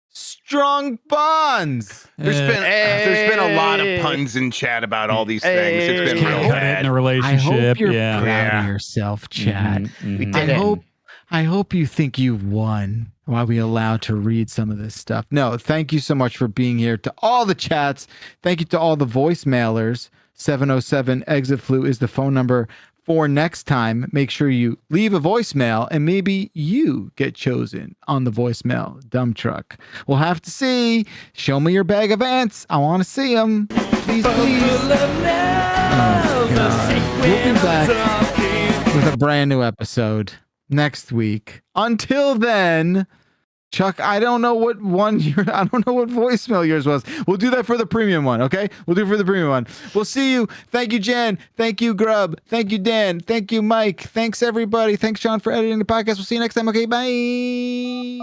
strong bonds. There's been a lot of puns in chat about all these things. It's been real bad. In a relationship. I hope you're proud of yourself, chat. We did it. I hope you think you've won while we allow to read some of this stuff. No, thank you so much for being here. To all the chats, thank you to all the voicemailers. 707 exit flu is the phone number for next time. Make sure you leave a voicemail and maybe you get chosen on the voicemail dump truck. We'll have to see. Show me your bag of ants. I want to see them. Please. Oh, we'll be back with a brand new episode next week. Until then, Chuck, I don't know what voicemail yours was. We'll do that for the premium one, okay? We'll do it for the premium one. We'll see you. Thank you, Jen. Thank you, Grub. Thank you, Dan. Thank you, Mike. Thanks, everybody. Thanks, Sean, for editing the podcast. We'll see you next time. Okay, bye.